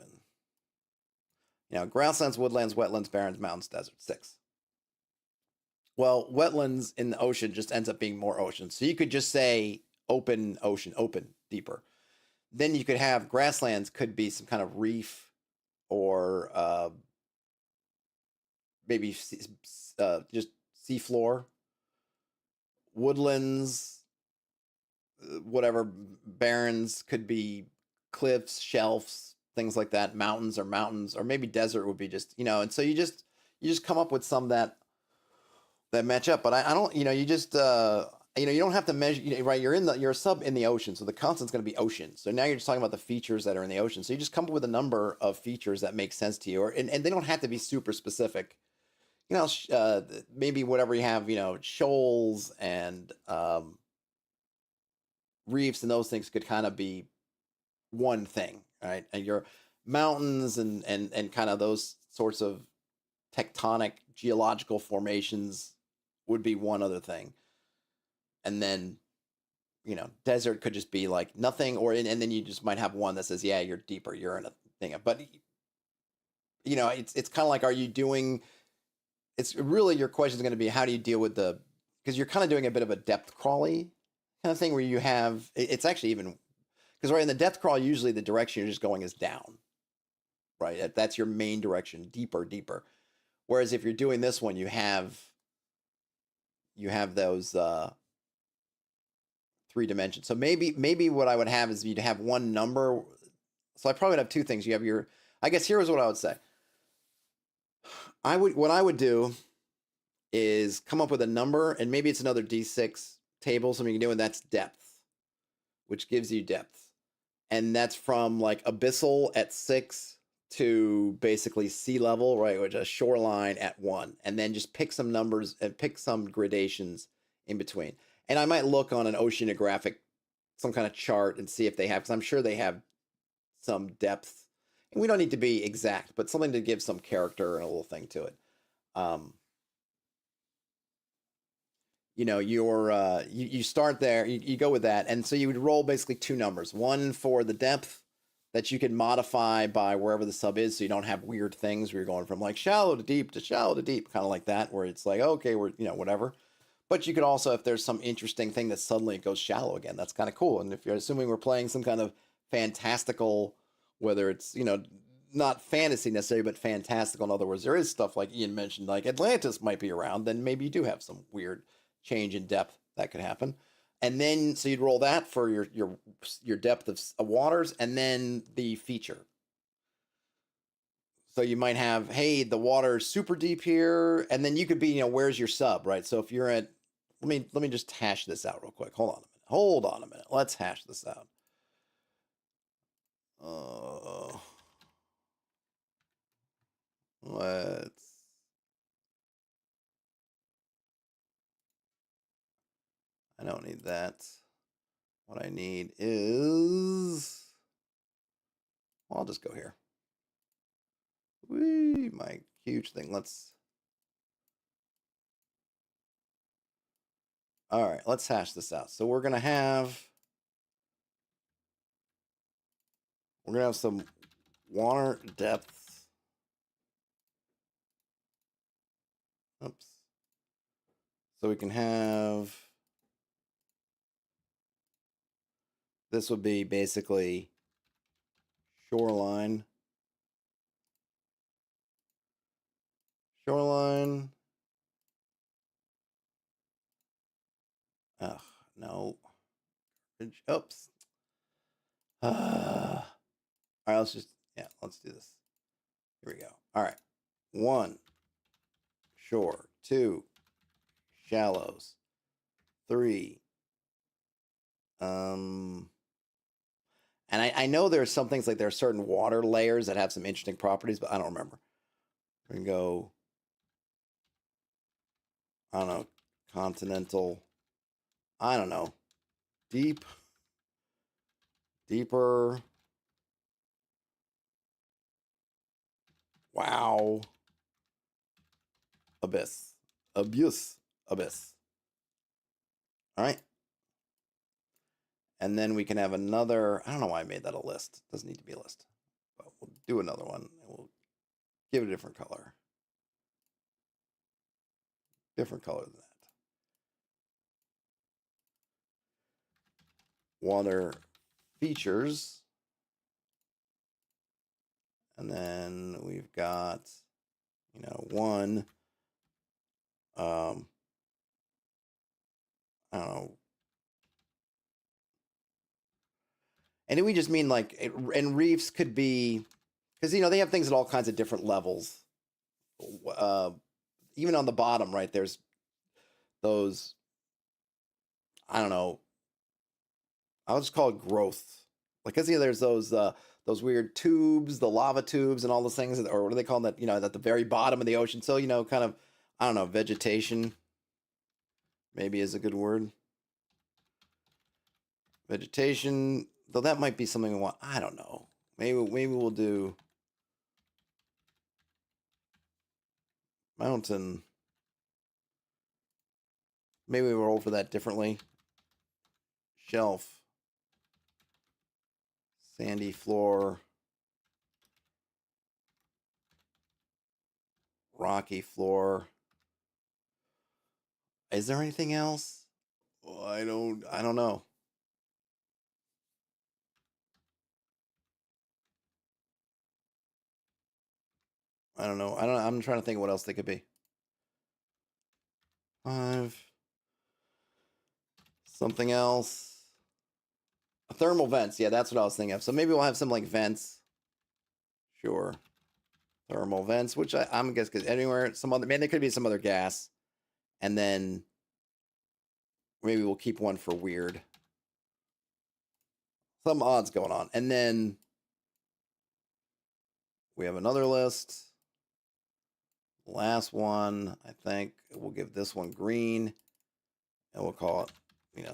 in. Grasslands, woodlands, wetlands, barrens, mountains, desert, 6. Well, wetlands in the ocean just ends up being more ocean. So you could just say open ocean, open, deeper. Then you could have grasslands could be some kind of reef or maybe just seafloor. Woodlands, whatever, barrens could be cliffs, shelves, things like that. Mountains, or maybe desert would be just, and so you just come up with some that match up. But I don't, you just you don't have to measure, right? You're a sub in the ocean, so the constant's going to be ocean. So now you're just talking about the features that are in the ocean. So you just come up with a number of features that make sense to you, and they don't have to be super specific. Maybe whatever you have, shoals and reefs and those things could kind of be one thing, right? And your mountains and kind of those sorts of tectonic geological formations would be one other thing. And then, desert could just be like nothing, and then you just might have one that says, yeah, you're deeper, you're in a thing. But, it's kind of like, are you doing, it's really your question is going to be, how do you deal with because you're kind of doing a bit of a depth crawly kind of thing where you have, it's actually even, because right in the depth crawl, usually the direction you're just going is down, right? That's your main direction, deeper, deeper. Whereas if you're doing this one, you have those 3 dimensions. So maybe what I would have is you'd have one number. So I probably would have 2 things. You have I guess here's what I would say. What I would do is come up with a number, and maybe it's another D6 table, something you can do, and that's depth, which gives you depth. And that's from like abyssal at 6 to basically sea level, right? Which is a shoreline at 1. And then just pick some numbers and pick some gradations in between. And I might look on an oceanographic, some kind of chart, and see if they have, because I'm sure they have some depth. And we don't need to be exact, but something to give some character and a little thing to it. You start there, you go with that. And so you would roll basically 2 numbers. One for the depth that you can modify by wherever the sub is, so you don't have weird things where you're going from like shallow to deep, kind of like that, where it's like, okay, we're, whatever. But you could also, if there's some interesting thing that suddenly it goes shallow again, that's kind of cool. And if you're assuming we're playing some kind of fantastical, whether it's, not fantasy necessarily, but fantastical. In other words, there is stuff like Ian mentioned, like Atlantis might be around, then maybe you do have some weird change in depth that could happen. And then, so you'd roll that for your depth of waters, and then the feature. So you might have, hey, the water's super deep here, and then you could be, where's your sub, right? So if you're at, let me just hash this out real quick. Hold on a minute. Let's hash this out. I don't need that. What I need is, I'll just go here. Whee, my huge thing. All right, let's hash this out. So we're gonna have some water depth. Oops. So we can have, this would be basically shoreline. Ugh, no. Oops. All right, let's do this. Here we go. All right. 1, shore. 2, shallows. 3, and I know there's some things like there are certain water layers that have some interesting properties, but I don't remember. We can go, I don't know, continental, I don't know, deep, deeper, wow, abyss, abyss. All right. And then we can have another, I don't know why I made that a list. It doesn't need to be a list. But we'll do another one and we'll give it a different color. Different color than that. Water features. And then we've got, one, I don't know. And we just mean like, and reefs could be, because, they have things at all kinds of different levels. Even on the bottom, right, there's those, I don't know, I'll just call it growth. Like, because, there's those weird tubes, the lava tubes and all those things, or what do they call that, at the very bottom of the ocean. So, kind of, I don't know, vegetation maybe is a good word. Vegetation, though that might be something we want. I don't know. Maybe we'll do mountain. Maybe we'll roll for that differently. Shelf. Sandy floor. Rocky floor. Is there anything else? Well, I don't know. I don't know. I'm trying to think of what else they could be. 5. Something else. Thermal vents. Yeah, that's what I was thinking of. So maybe we'll have some like vents. Sure. Thermal vents, which I'm guess because anywhere, some other, man, there could be some other gas. And then maybe we'll keep one for weird. Some odds going on. And then we have another list. Last one, I think we'll give this one green. And we'll call it,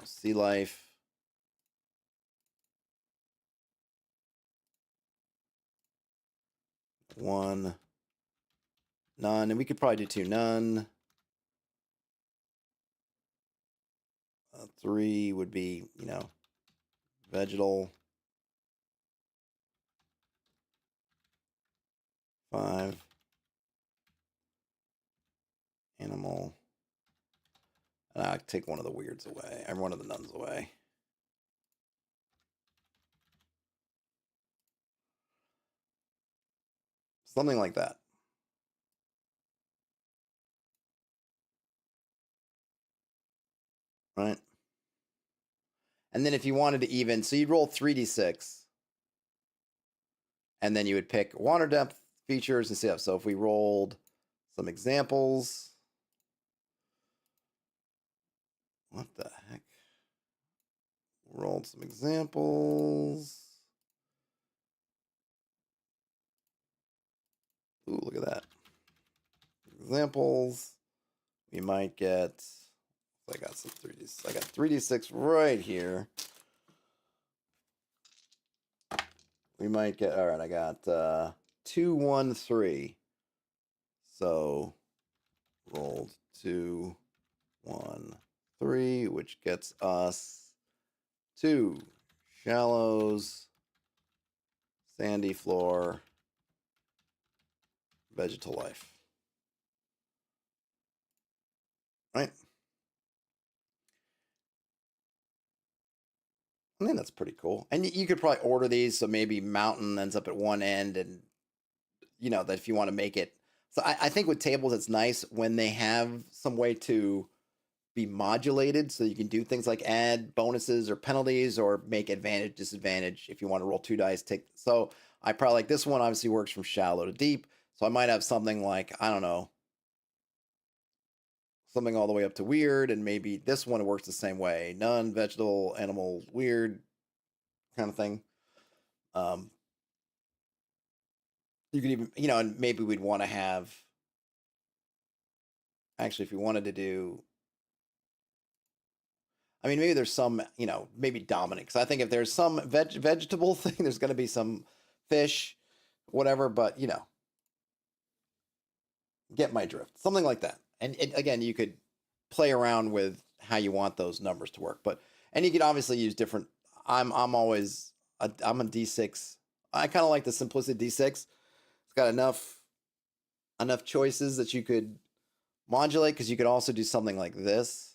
sea life. One, none. And we could probably do 2, none. 3 would be, vegetal. 5, animal. And I'll take one of the weirds away, or one of the nuns away. Something like that. Right? And then if you wanted to even, so you'd roll 3d6. And then you would pick water depth, features, and stuff. So if we rolled some examples. What the heck? Rolled some examples. Ooh, look at that. Examples. We might get, I got some 3D. I got 3d6 right here. We might get, all right, I got 2, 1, 3. So rolled 2, 1, 3, which gets us 2 shallows, sandy floor, vegetal life. Right? I think that's pretty cool. And you could probably order these, so maybe mountain ends up at one end, and that if you want to make it. So I think with tables, it's nice when they have some way to be modulated, so you can do things like add bonuses or penalties, or make advantage, disadvantage if you want to roll 2 dice. So I probably like this one. Obviously works from shallow to deep, so I might have something like, I don't know, something all the way up to weird, and maybe this one works the same way: none, vegetal, animal, weird, kind of thing. You could even, and maybe we'd want to have actually, if you wanted to do, I mean, maybe there's some, maybe dominant. Because I think if there's some vegetable thing, there's going to be some fish, whatever. But get my drift. Something like that. And again, you could play around with how you want those numbers to work. And you could obviously use different. I'm always I'm a D6. I kind of like the simplistic D6. It's got enough choices that you could modulate, because you could also do something like this,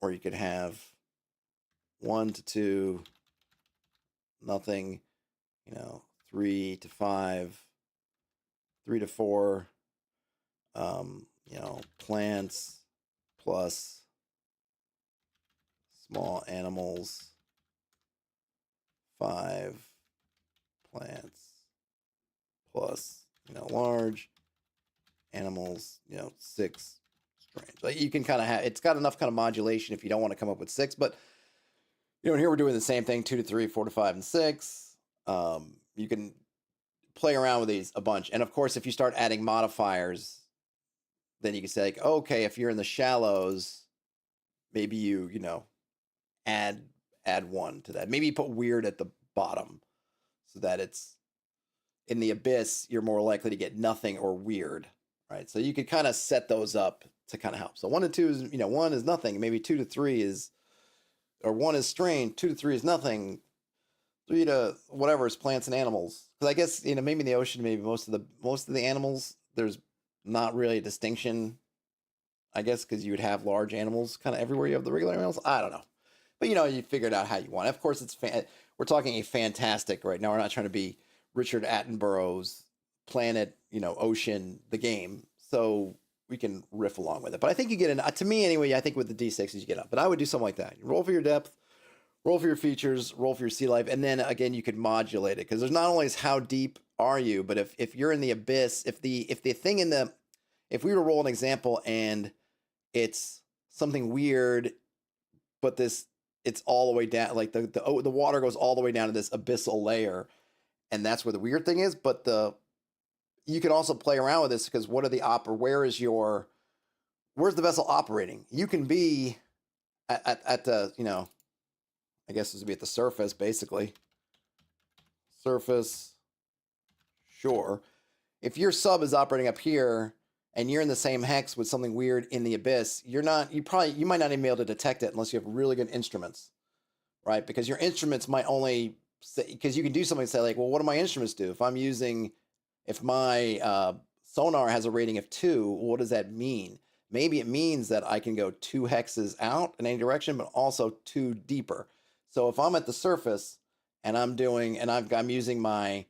or you could have 1 to 2, nothing, 3 to 5, 3 to 4, plants plus small animals, 5 plants plus, large animals, 6 strange. Like, you can kind of have, it's got enough kind of modulation if you don't want to come up with 6, but and here we're doing the same thing: 2 to 3, 4 to 5, and 6. You can play around with these a bunch, and of course, if you start adding modifiers, then you can say, like, okay, if you're in the shallows, maybe you add 1 to that. Maybe you put weird at the bottom, so that it's in the abyss, you're more likely to get nothing or weird, right? So you could kind of set those up to kind of help. So 1 to 2 is 1 is nothing. Maybe 2 to 3 is, or 1 is strange. 2 to 3 is nothing. 3 to whatever is plants and animals. Because I guess maybe in the ocean, maybe most of the animals, there's not really a distinction, I guess, because you would have large animals kind of everywhere you have the regular animals. I don't know. But you figure it out how you want. Of course, we're talking a fantastic right now. We're not trying to be Richard Attenborough's Planet, Ocean, the game. So we can riff along with it. But I think you get to me anyway, I think with the D6s you get up. But I would do something like that. You roll for your depth, roll for your features, roll for your sea life, and then again you could modulate it, because there's not only how deep are you, but if you're in the abyss, if we were to roll an example and it's something weird, but it's all the way down, like the water goes all the way down to this abyssal layer, and that's where the weird thing is. But you can also play around with this, because where's the vessel operating? You can be at the I guess this would be at the surface, basically. Surface, shore. If your sub is operating up here and you're in the same hex with something weird in the abyss, you might not even be able to detect it unless you have really good instruments, right? Because your instruments might only say, because you can do something, say like, well, what do my instruments do? If my sonar has a rating of 2, what does that mean? Maybe it means that I can go 2 hexes out in any direction, but also 2 deeper. So if I'm at the surface and I'm using my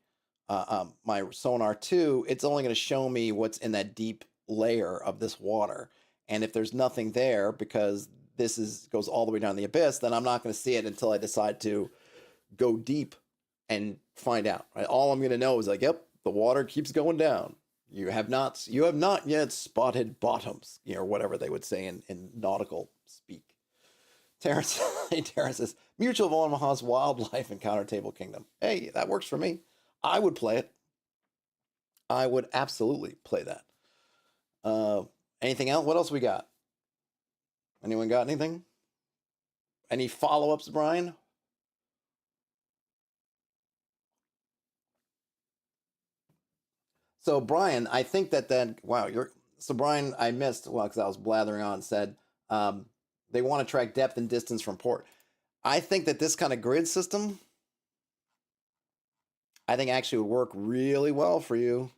my sonar 2, it's only going to show me what's in that deep layer of this water. And if there's nothing there, because this goes all the way down the abyss, then I'm not going to see it until I decide to go deep and find out. Right? All I'm going to know is like, yep, the water keeps going down. You have not yet spotted bottoms, or whatever they would say in nautical speak. Terrence says, Mutual of Omaha's Wildlife Encounter Table Kingdom. Hey, that works for me. I would play it. I would absolutely play that. Anything else? What else we got? Anyone got anything? Any follow-ups, Brian? So Brian, I think Brian, I missed, because I was blathering on, said they want to track depth and distance from port. I think that this kind of grid system, I think actually would work really well for you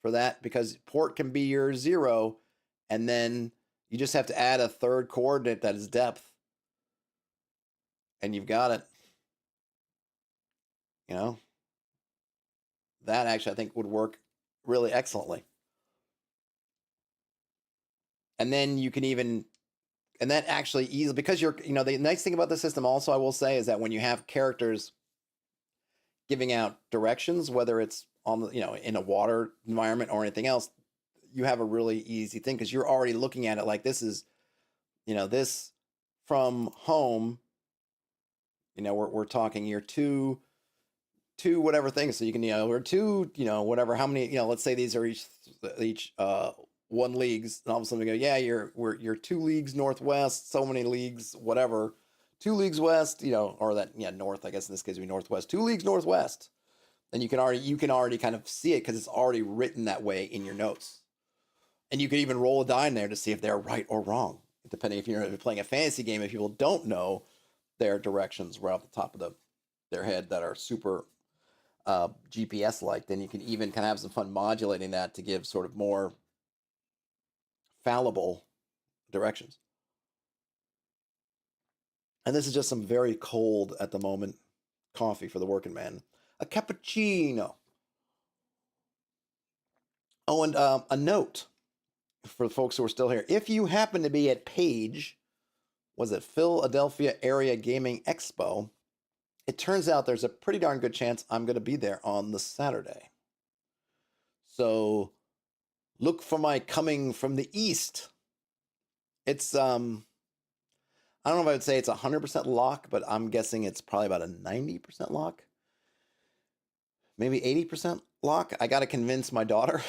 for that, because port can be your 0, and then you just have to add a third coordinate that is depth, and you've got it. That actually I think would work really excellently. And then you can even, and that actually easily, because the nice thing about the system also, I will say, is that when you have characters giving out directions, whether it's on the, in a water environment or anything else, you have a really easy thing, because you're already looking at it like this is, this from home, we're talking year 2, two whatever things, so you can, or two, whatever, how many, let's say these are each one leagues, and all of a sudden we go, yeah, you're 2 leagues northwest, so many leagues, whatever, 2 leagues west, or that, yeah, north, I guess in this case would be northwest, 2 leagues northwest. And you can already kind of see it because it's already written that way in your notes. And you could even roll a die in there to see if they're right or wrong, depending if you're playing a fantasy game. If people don't know their directions right off the top of their head that are super GPS like, then you can even kind of have some fun modulating that to give sort of more fallible directions. And this is just some very cold at the moment coffee for the working man. A cappuccino. Oh, and a note for the folks who are still here. If you happen to be at Page, was it Philadelphia Area Gaming Expo, it turns out there's a pretty darn good chance I'm going to be there on the Saturday. So look for my coming from the east. It's, I don't know if I would say it's 100% lock, but I'm guessing it's probably about a 90% lock. Maybe 80% lock. I got to convince my daughter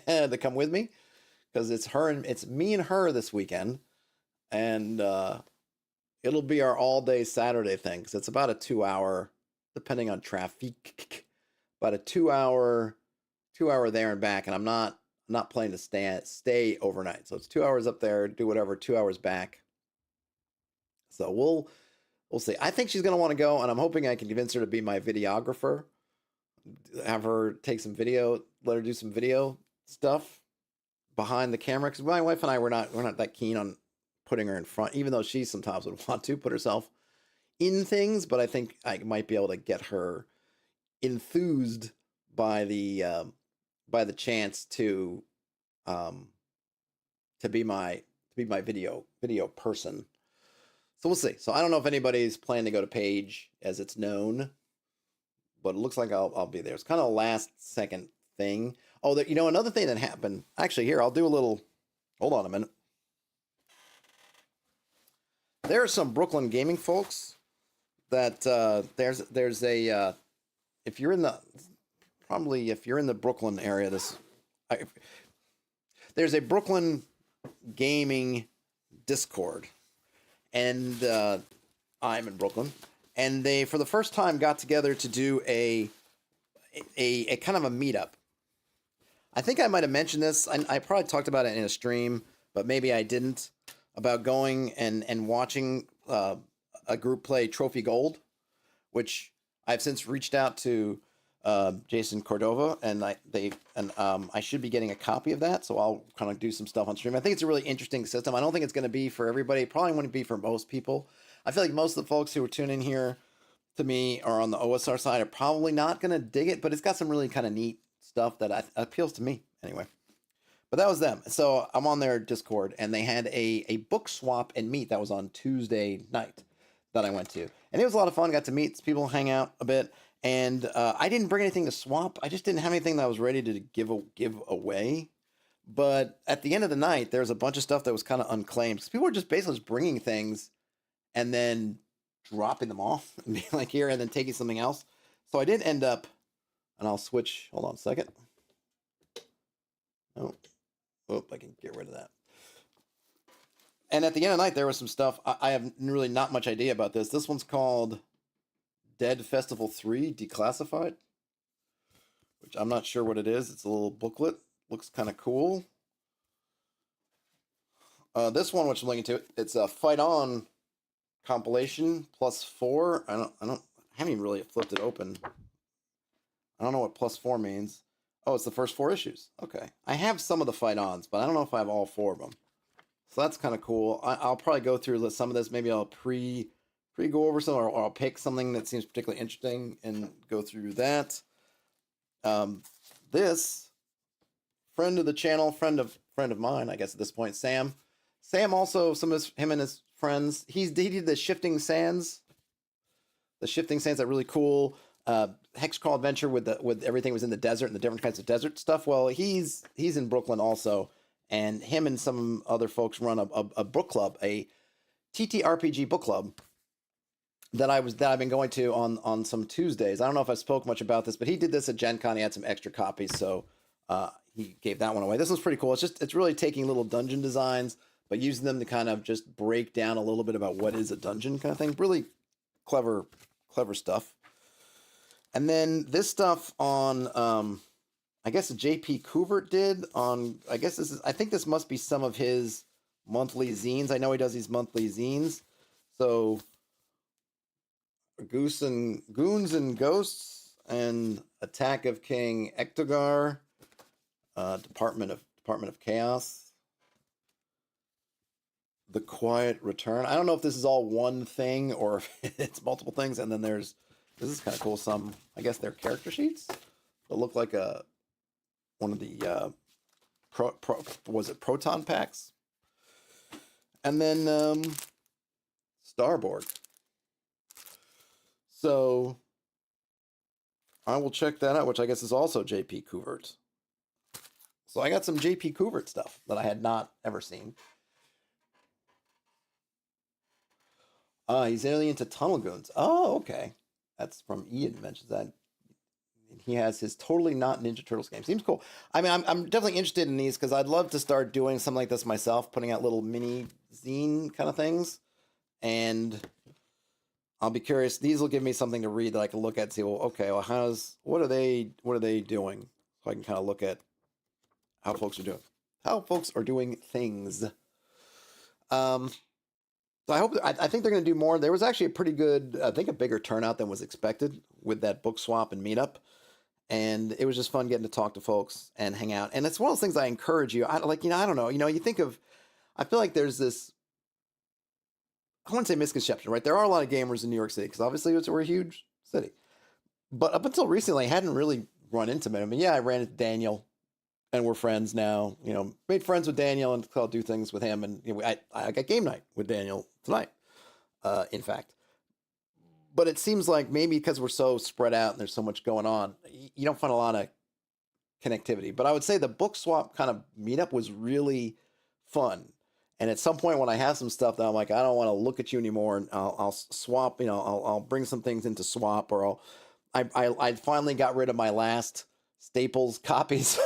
to come with me because it's me and her this weekend, and it'll be our all-day Saturday thing because it's about a 2-hour, depending on traffic, about a 2-hour there and back, and I'm not planning to stay overnight. So it's 2 hours up there, do whatever, 2 hours back. So we'll see. I think she's gonna want to go, and I'm hoping I can convince her to be my videographer. Have her take some video, let her do some video stuff behind the camera. Because my wife and I we're not that keen on putting her in front, even though she sometimes would want to put herself in things. But I think I might be able to get her enthused by the chance to be my video person. So we'll see. So I don't know if anybody's planning to go to Page as it's known, but it looks like I'll be there. It's kind of a last second thing. Oh, another thing that happened. Actually, here I'll do a little. Hold on a minute. There are some Brooklyn gaming folks that there's a if you're in the Brooklyn area, there's a Brooklyn gaming Discord, and I'm in Brooklyn. And they, for the first time, got together to do a kind of a meetup. I think I might have mentioned this. I probably talked about it in a stream, but maybe I didn't. About going and watching a group play Trophy Gold, which I've since reached out to Jason Cordova, and I should be getting a copy of that. So I'll kind of do some stuff on stream. I think it's a really interesting system. I don't think it's going to be for everybody. It probably wouldn't be for most people. I feel like most of the folks who are tuning in here to me or on the OSR side are probably not going to dig it, but it's got some really kind of neat stuff that appeals to me anyway. But that was them. So I'm on their Discord, and they had a book swap and meet that was on Tuesday night that I went to. And it was a lot of fun. Got to meet people, hang out a bit. And I didn't bring anything to swap. I just didn't have anything that I was ready to give away. But at the end of the night, there was a bunch of stuff that was kind of unclaimed. People were just basically just bringing things and then dropping them off and being like here and then taking something else. So I did end up, and I'll switch. Hold on a second. Oh, I can get rid of that. And at the end of the night, there was some stuff. I have really not much idea about this. This one's called Dead Festival 3 Declassified, which I'm not sure what it is. It's a little booklet. Looks kind of cool. This one, which I'm linking to, it's a Fight On compilation +4. I haven't even really flipped it open. I don't know what +4 means. Oh, it's the first 4 issues. Okay. I have some of the Fight Ons, but I don't know if I have all 4 of them. So that's kind of cool. I'll probably go through some of this. Maybe I'll go over some, or I'll pick something that seems particularly interesting and go through that. This friend of the channel, friend of mine, I guess at this point, Sam also, him and his friends, he did the Shifting Sands. The Shifting Sands, that really cool hex crawl adventure with everything was in the desert and the different kinds of desert stuff. Well, he's in Brooklyn also, and him and some other folks run a book club, a TTRPG book club. that I've been going to on some Tuesdays. I don't know if I spoke much about this, but he did this at Gen Con. He had some extra copies, so he gave that one away. This one's pretty cool. It's really taking little dungeon designs, but using them to kind of just break down a little bit about what is a dungeon kind of thing. Really clever stuff. And then this stuff on I guess JP Couvert did on, I think this must be some of his monthly zines. I know he does these monthly zines. So Goons and Ghosts and Attack of King Ektogar, Department of Chaos, The Quiet Return. I don't know if this is all one thing or if it's multiple things. And then this is kind of cool. Some, I guess they're character sheets that look like one of the was it Proton packs? And then Starboard. So I will check that out, which I guess is also JP Couvert. So I got some JP Couvert stuff that I had not ever seen. He's really into Tunnel Goons. Oh, okay. That's from Ian mentions that. He has his Totally Not Ninja Turtles game. Seems cool. I mean, I'm definitely interested in these because I'd love to start doing something like this myself, putting out little mini zine kind of things. And I'll be curious. These will give me something to read that I can look at and see, well, okay, well, what are they doing? So I can kind of look at how folks are doing things. So I think they're going to do more. There was actually a pretty good, I think a bigger turnout than was expected with that book swap and meetup. And it was just fun getting to talk to folks and hang out. And it's one of those things I encourage you. I don't know. You think of, I feel like there's this, I wouldn't say misconception, right? There are a lot of gamers in New York City because obviously we're a huge city. But up until recently, I hadn't really run into them. I mean, yeah, I ran into Daniel and we're friends now. Made friends with Daniel and I'll do things with him. And I got game night with Daniel tonight, in fact. But it seems like maybe because we're so spread out and there's so much going on, you don't find a lot of connectivity. But I would say the book swap kind of meetup was really fun. And at some point when I have some stuff that I'm like, I don't want to look at you anymore, and I'll swap, I'll bring some things into swap, or I finally got rid of my last Staples copies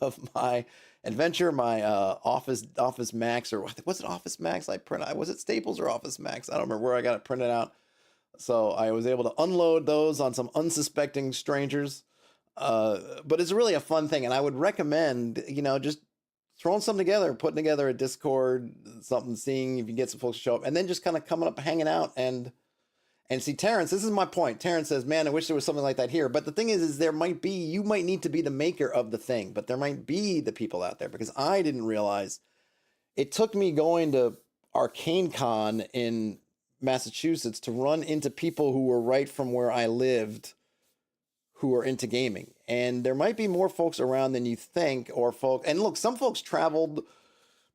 of my adventure, my Office Max, or was it Office Max I printed? Was it Staples or Office Max? I don't remember where I got it printed out. So I was able to unload those on some unsuspecting strangers. But it's really a fun thing. And I would recommend, just throwing something together, putting together a Discord, something, seeing if you get some folks to show up, and then just kind of coming up, hanging out and see Terrence. This is my point. Terrence says, man, I wish there was something like that here. But the thing is you might need to be the maker of the thing, but there might be the people out there, because I didn't realize it took me going to Arcane Con in Massachusetts to run into people who were right from where I lived who are into gaming. And there might be more folks around than you think, and look, some folks traveled,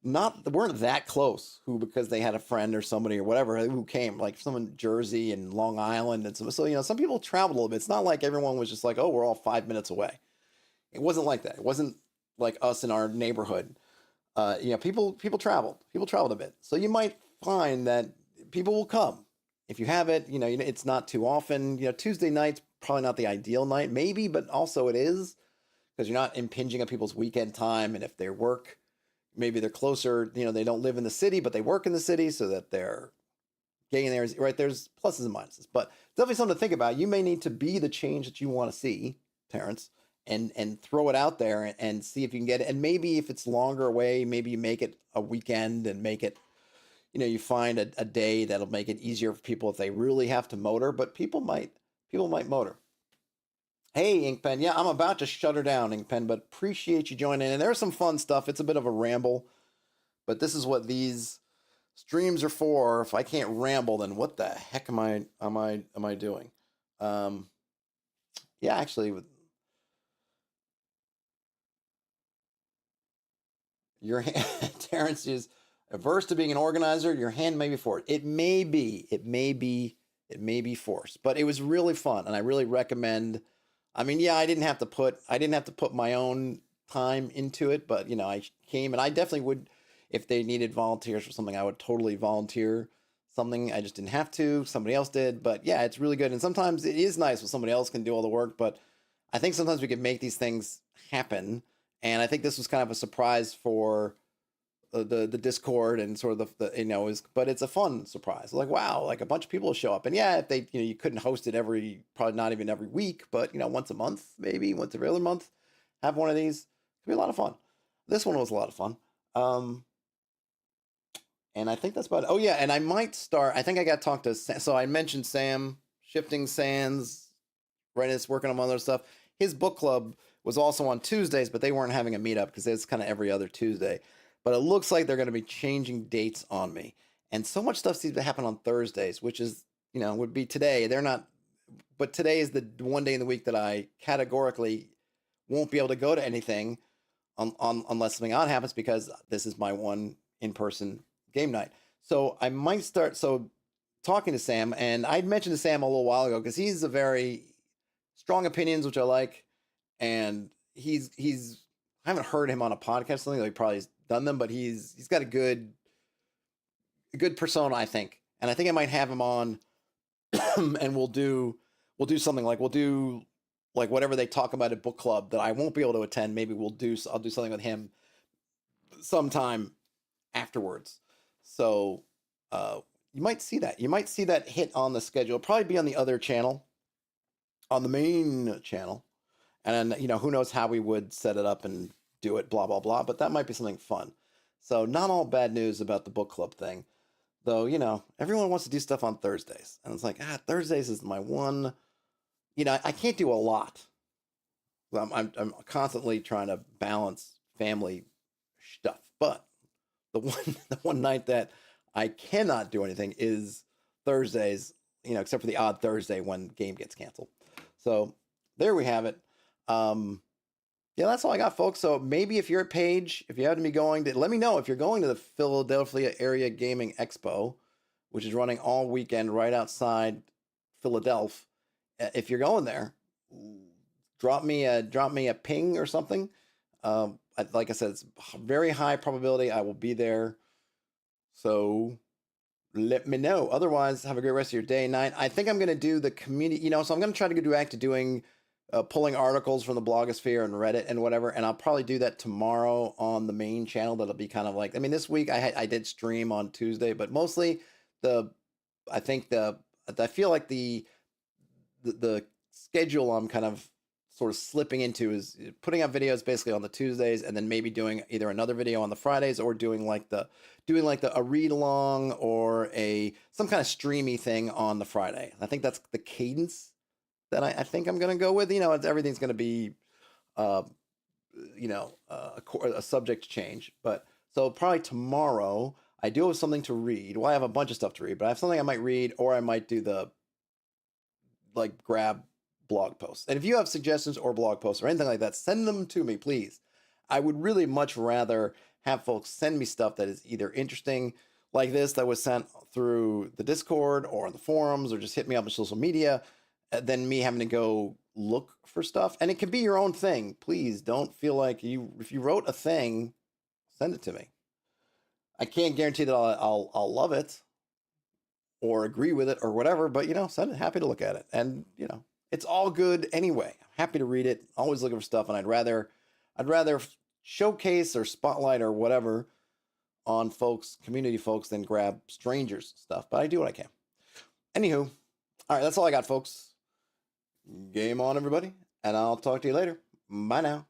weren't that close, who, because they had a friend or somebody or whatever who came, like someone in Jersey and Long Island. And so some people traveled a little bit. It's not like everyone was just like, oh, we're all 5 minutes away. It wasn't like that. It wasn't like us in our neighborhood. People traveled a bit. So you might find that people will come. If you have it, it's not too often. Tuesday night's probably not the ideal night, maybe, but also it is, because you're not impinging on people's weekend time. And if they work, maybe they're closer, they don't live in the city, but they work in the city, so that they're getting there, right? There's pluses and minuses, but definitely something to think about. You may need to be the change that you want to see, Terrence, and throw it out there and see if you can get it. And maybe if it's longer away, maybe you make it a weekend and make it, you find a day that'll make it easier for people if they really have to motor, but people might motor. Hey, Inkpen. Yeah, I'm about to shut her down, Inkpen, but appreciate you joining. And there's some fun stuff. It's a bit of a ramble, but this is what these streams are for. If I can't ramble, then what the heck am I doing? Yeah, actually, with your hand, Terrence is averse to being an organizer. Your hand may be for it. It may be forced, but it was really fun, and I really recommend. I mean, yeah, I didn't have to put my own time into it, but I came, and I definitely would, if they needed volunteers for something, I would totally volunteer something. I just didn't have to. Somebody else did. But yeah, it's really good. And sometimes it is nice when somebody else can do all the work. But I think sometimes we can make these things happen. And I think this was kind of a surprise for the Discord and sort of but it's a fun surprise. Like, wow, like a bunch of people show up. And yeah, if they, you couldn't host it probably not even every week, but once a month, maybe once every other month, have one of these. It'd be a lot of fun. This one was a lot of fun. And I think that's about it. Oh yeah, and I might start. I think I got to talk to Sam. So I mentioned Sam, Shifting Sands, Reddit's working on other stuff. His book club was also on Tuesdays, but they weren't having a meetup because it's kind of every other Tuesday. But it looks like they're going to be changing dates on me. And so much stuff seems to happen on Thursdays, which is, would be today. They're not, but today is the one day in the week that I categorically won't be able to go to anything unless something odd happens, because this is my one in-person game night. So I might start talking to Sam, and I'd mentioned to Sam a little while ago because he's a very strong opinions, which I like, and he's I haven't heard him on a podcast or something, like probably done them, but he's got a good persona, I think. And I think I might have him on and we'll do something like whatever they talk about at book club that I won't be able to attend. Maybe I'll do something with him sometime afterwards. So you might see that. You might see that hit on the schedule. It'll probably be on the other channel, on the main channel. And then, who knows how we would set it up and do it, blah, blah, blah. But that might be something fun. So not all bad news about the book club thing. Though, everyone wants to do stuff on Thursdays. And it's like, Thursdays is my one, I can't do a lot. I'm constantly trying to balance family stuff. But the one night that I cannot do anything is Thursdays, except for the odd Thursday when game gets canceled. So there we have it. Yeah, that's all I got, folks. So maybe if you're at Page, if you happen to be going to, let me know if you're going to the Philadelphia Area Gaming Expo, which is running all weekend right outside Philadelphia. If you're going there, drop me a ping or something. Like I said, it's very high probability I will be there. So let me know. Otherwise, have a great rest of your day, night. I think I'm going to do the community, so I'm going to try to go back to doing pulling articles from the blogosphere and Reddit and whatever, and I'll probably do that tomorrow on the main channel. That'll be kind of like, this week I did stream on Tuesday, but mostly I feel like the schedule I'm kind of sort of slipping into is putting out videos basically on the Tuesdays, and then maybe doing either another video on the Fridays, or doing a read along or some kind of streamy thing on the Friday. I think that's the cadence that I think I'm going to go with. Everything's going to be, a subject change. But so probably tomorrow I do have something to read. Well, I have a bunch of stuff to read, but I have something I might read, or I might do grab blog posts. And if you have suggestions or blog posts or anything like that, send them to me, please. I would really much rather have folks send me stuff that is either interesting, like this that was sent through the Discord or the forums, or just hit me up on social media, than me having to go look for stuff. And it can be your own thing. Please don't feel like if you wrote a thing, send it to me. I can't guarantee that I'll love it or agree with it or whatever, but send it. Happy to look at it. And it's all good anyway. I'm happy to read it. Always looking for stuff, and I'd rather showcase or spotlight or whatever on community folks, than grab strangers stuff. But I do what I can. Anywho, all right, that's all I got, folks. Game on, everybody, and I'll talk to you later. Bye now.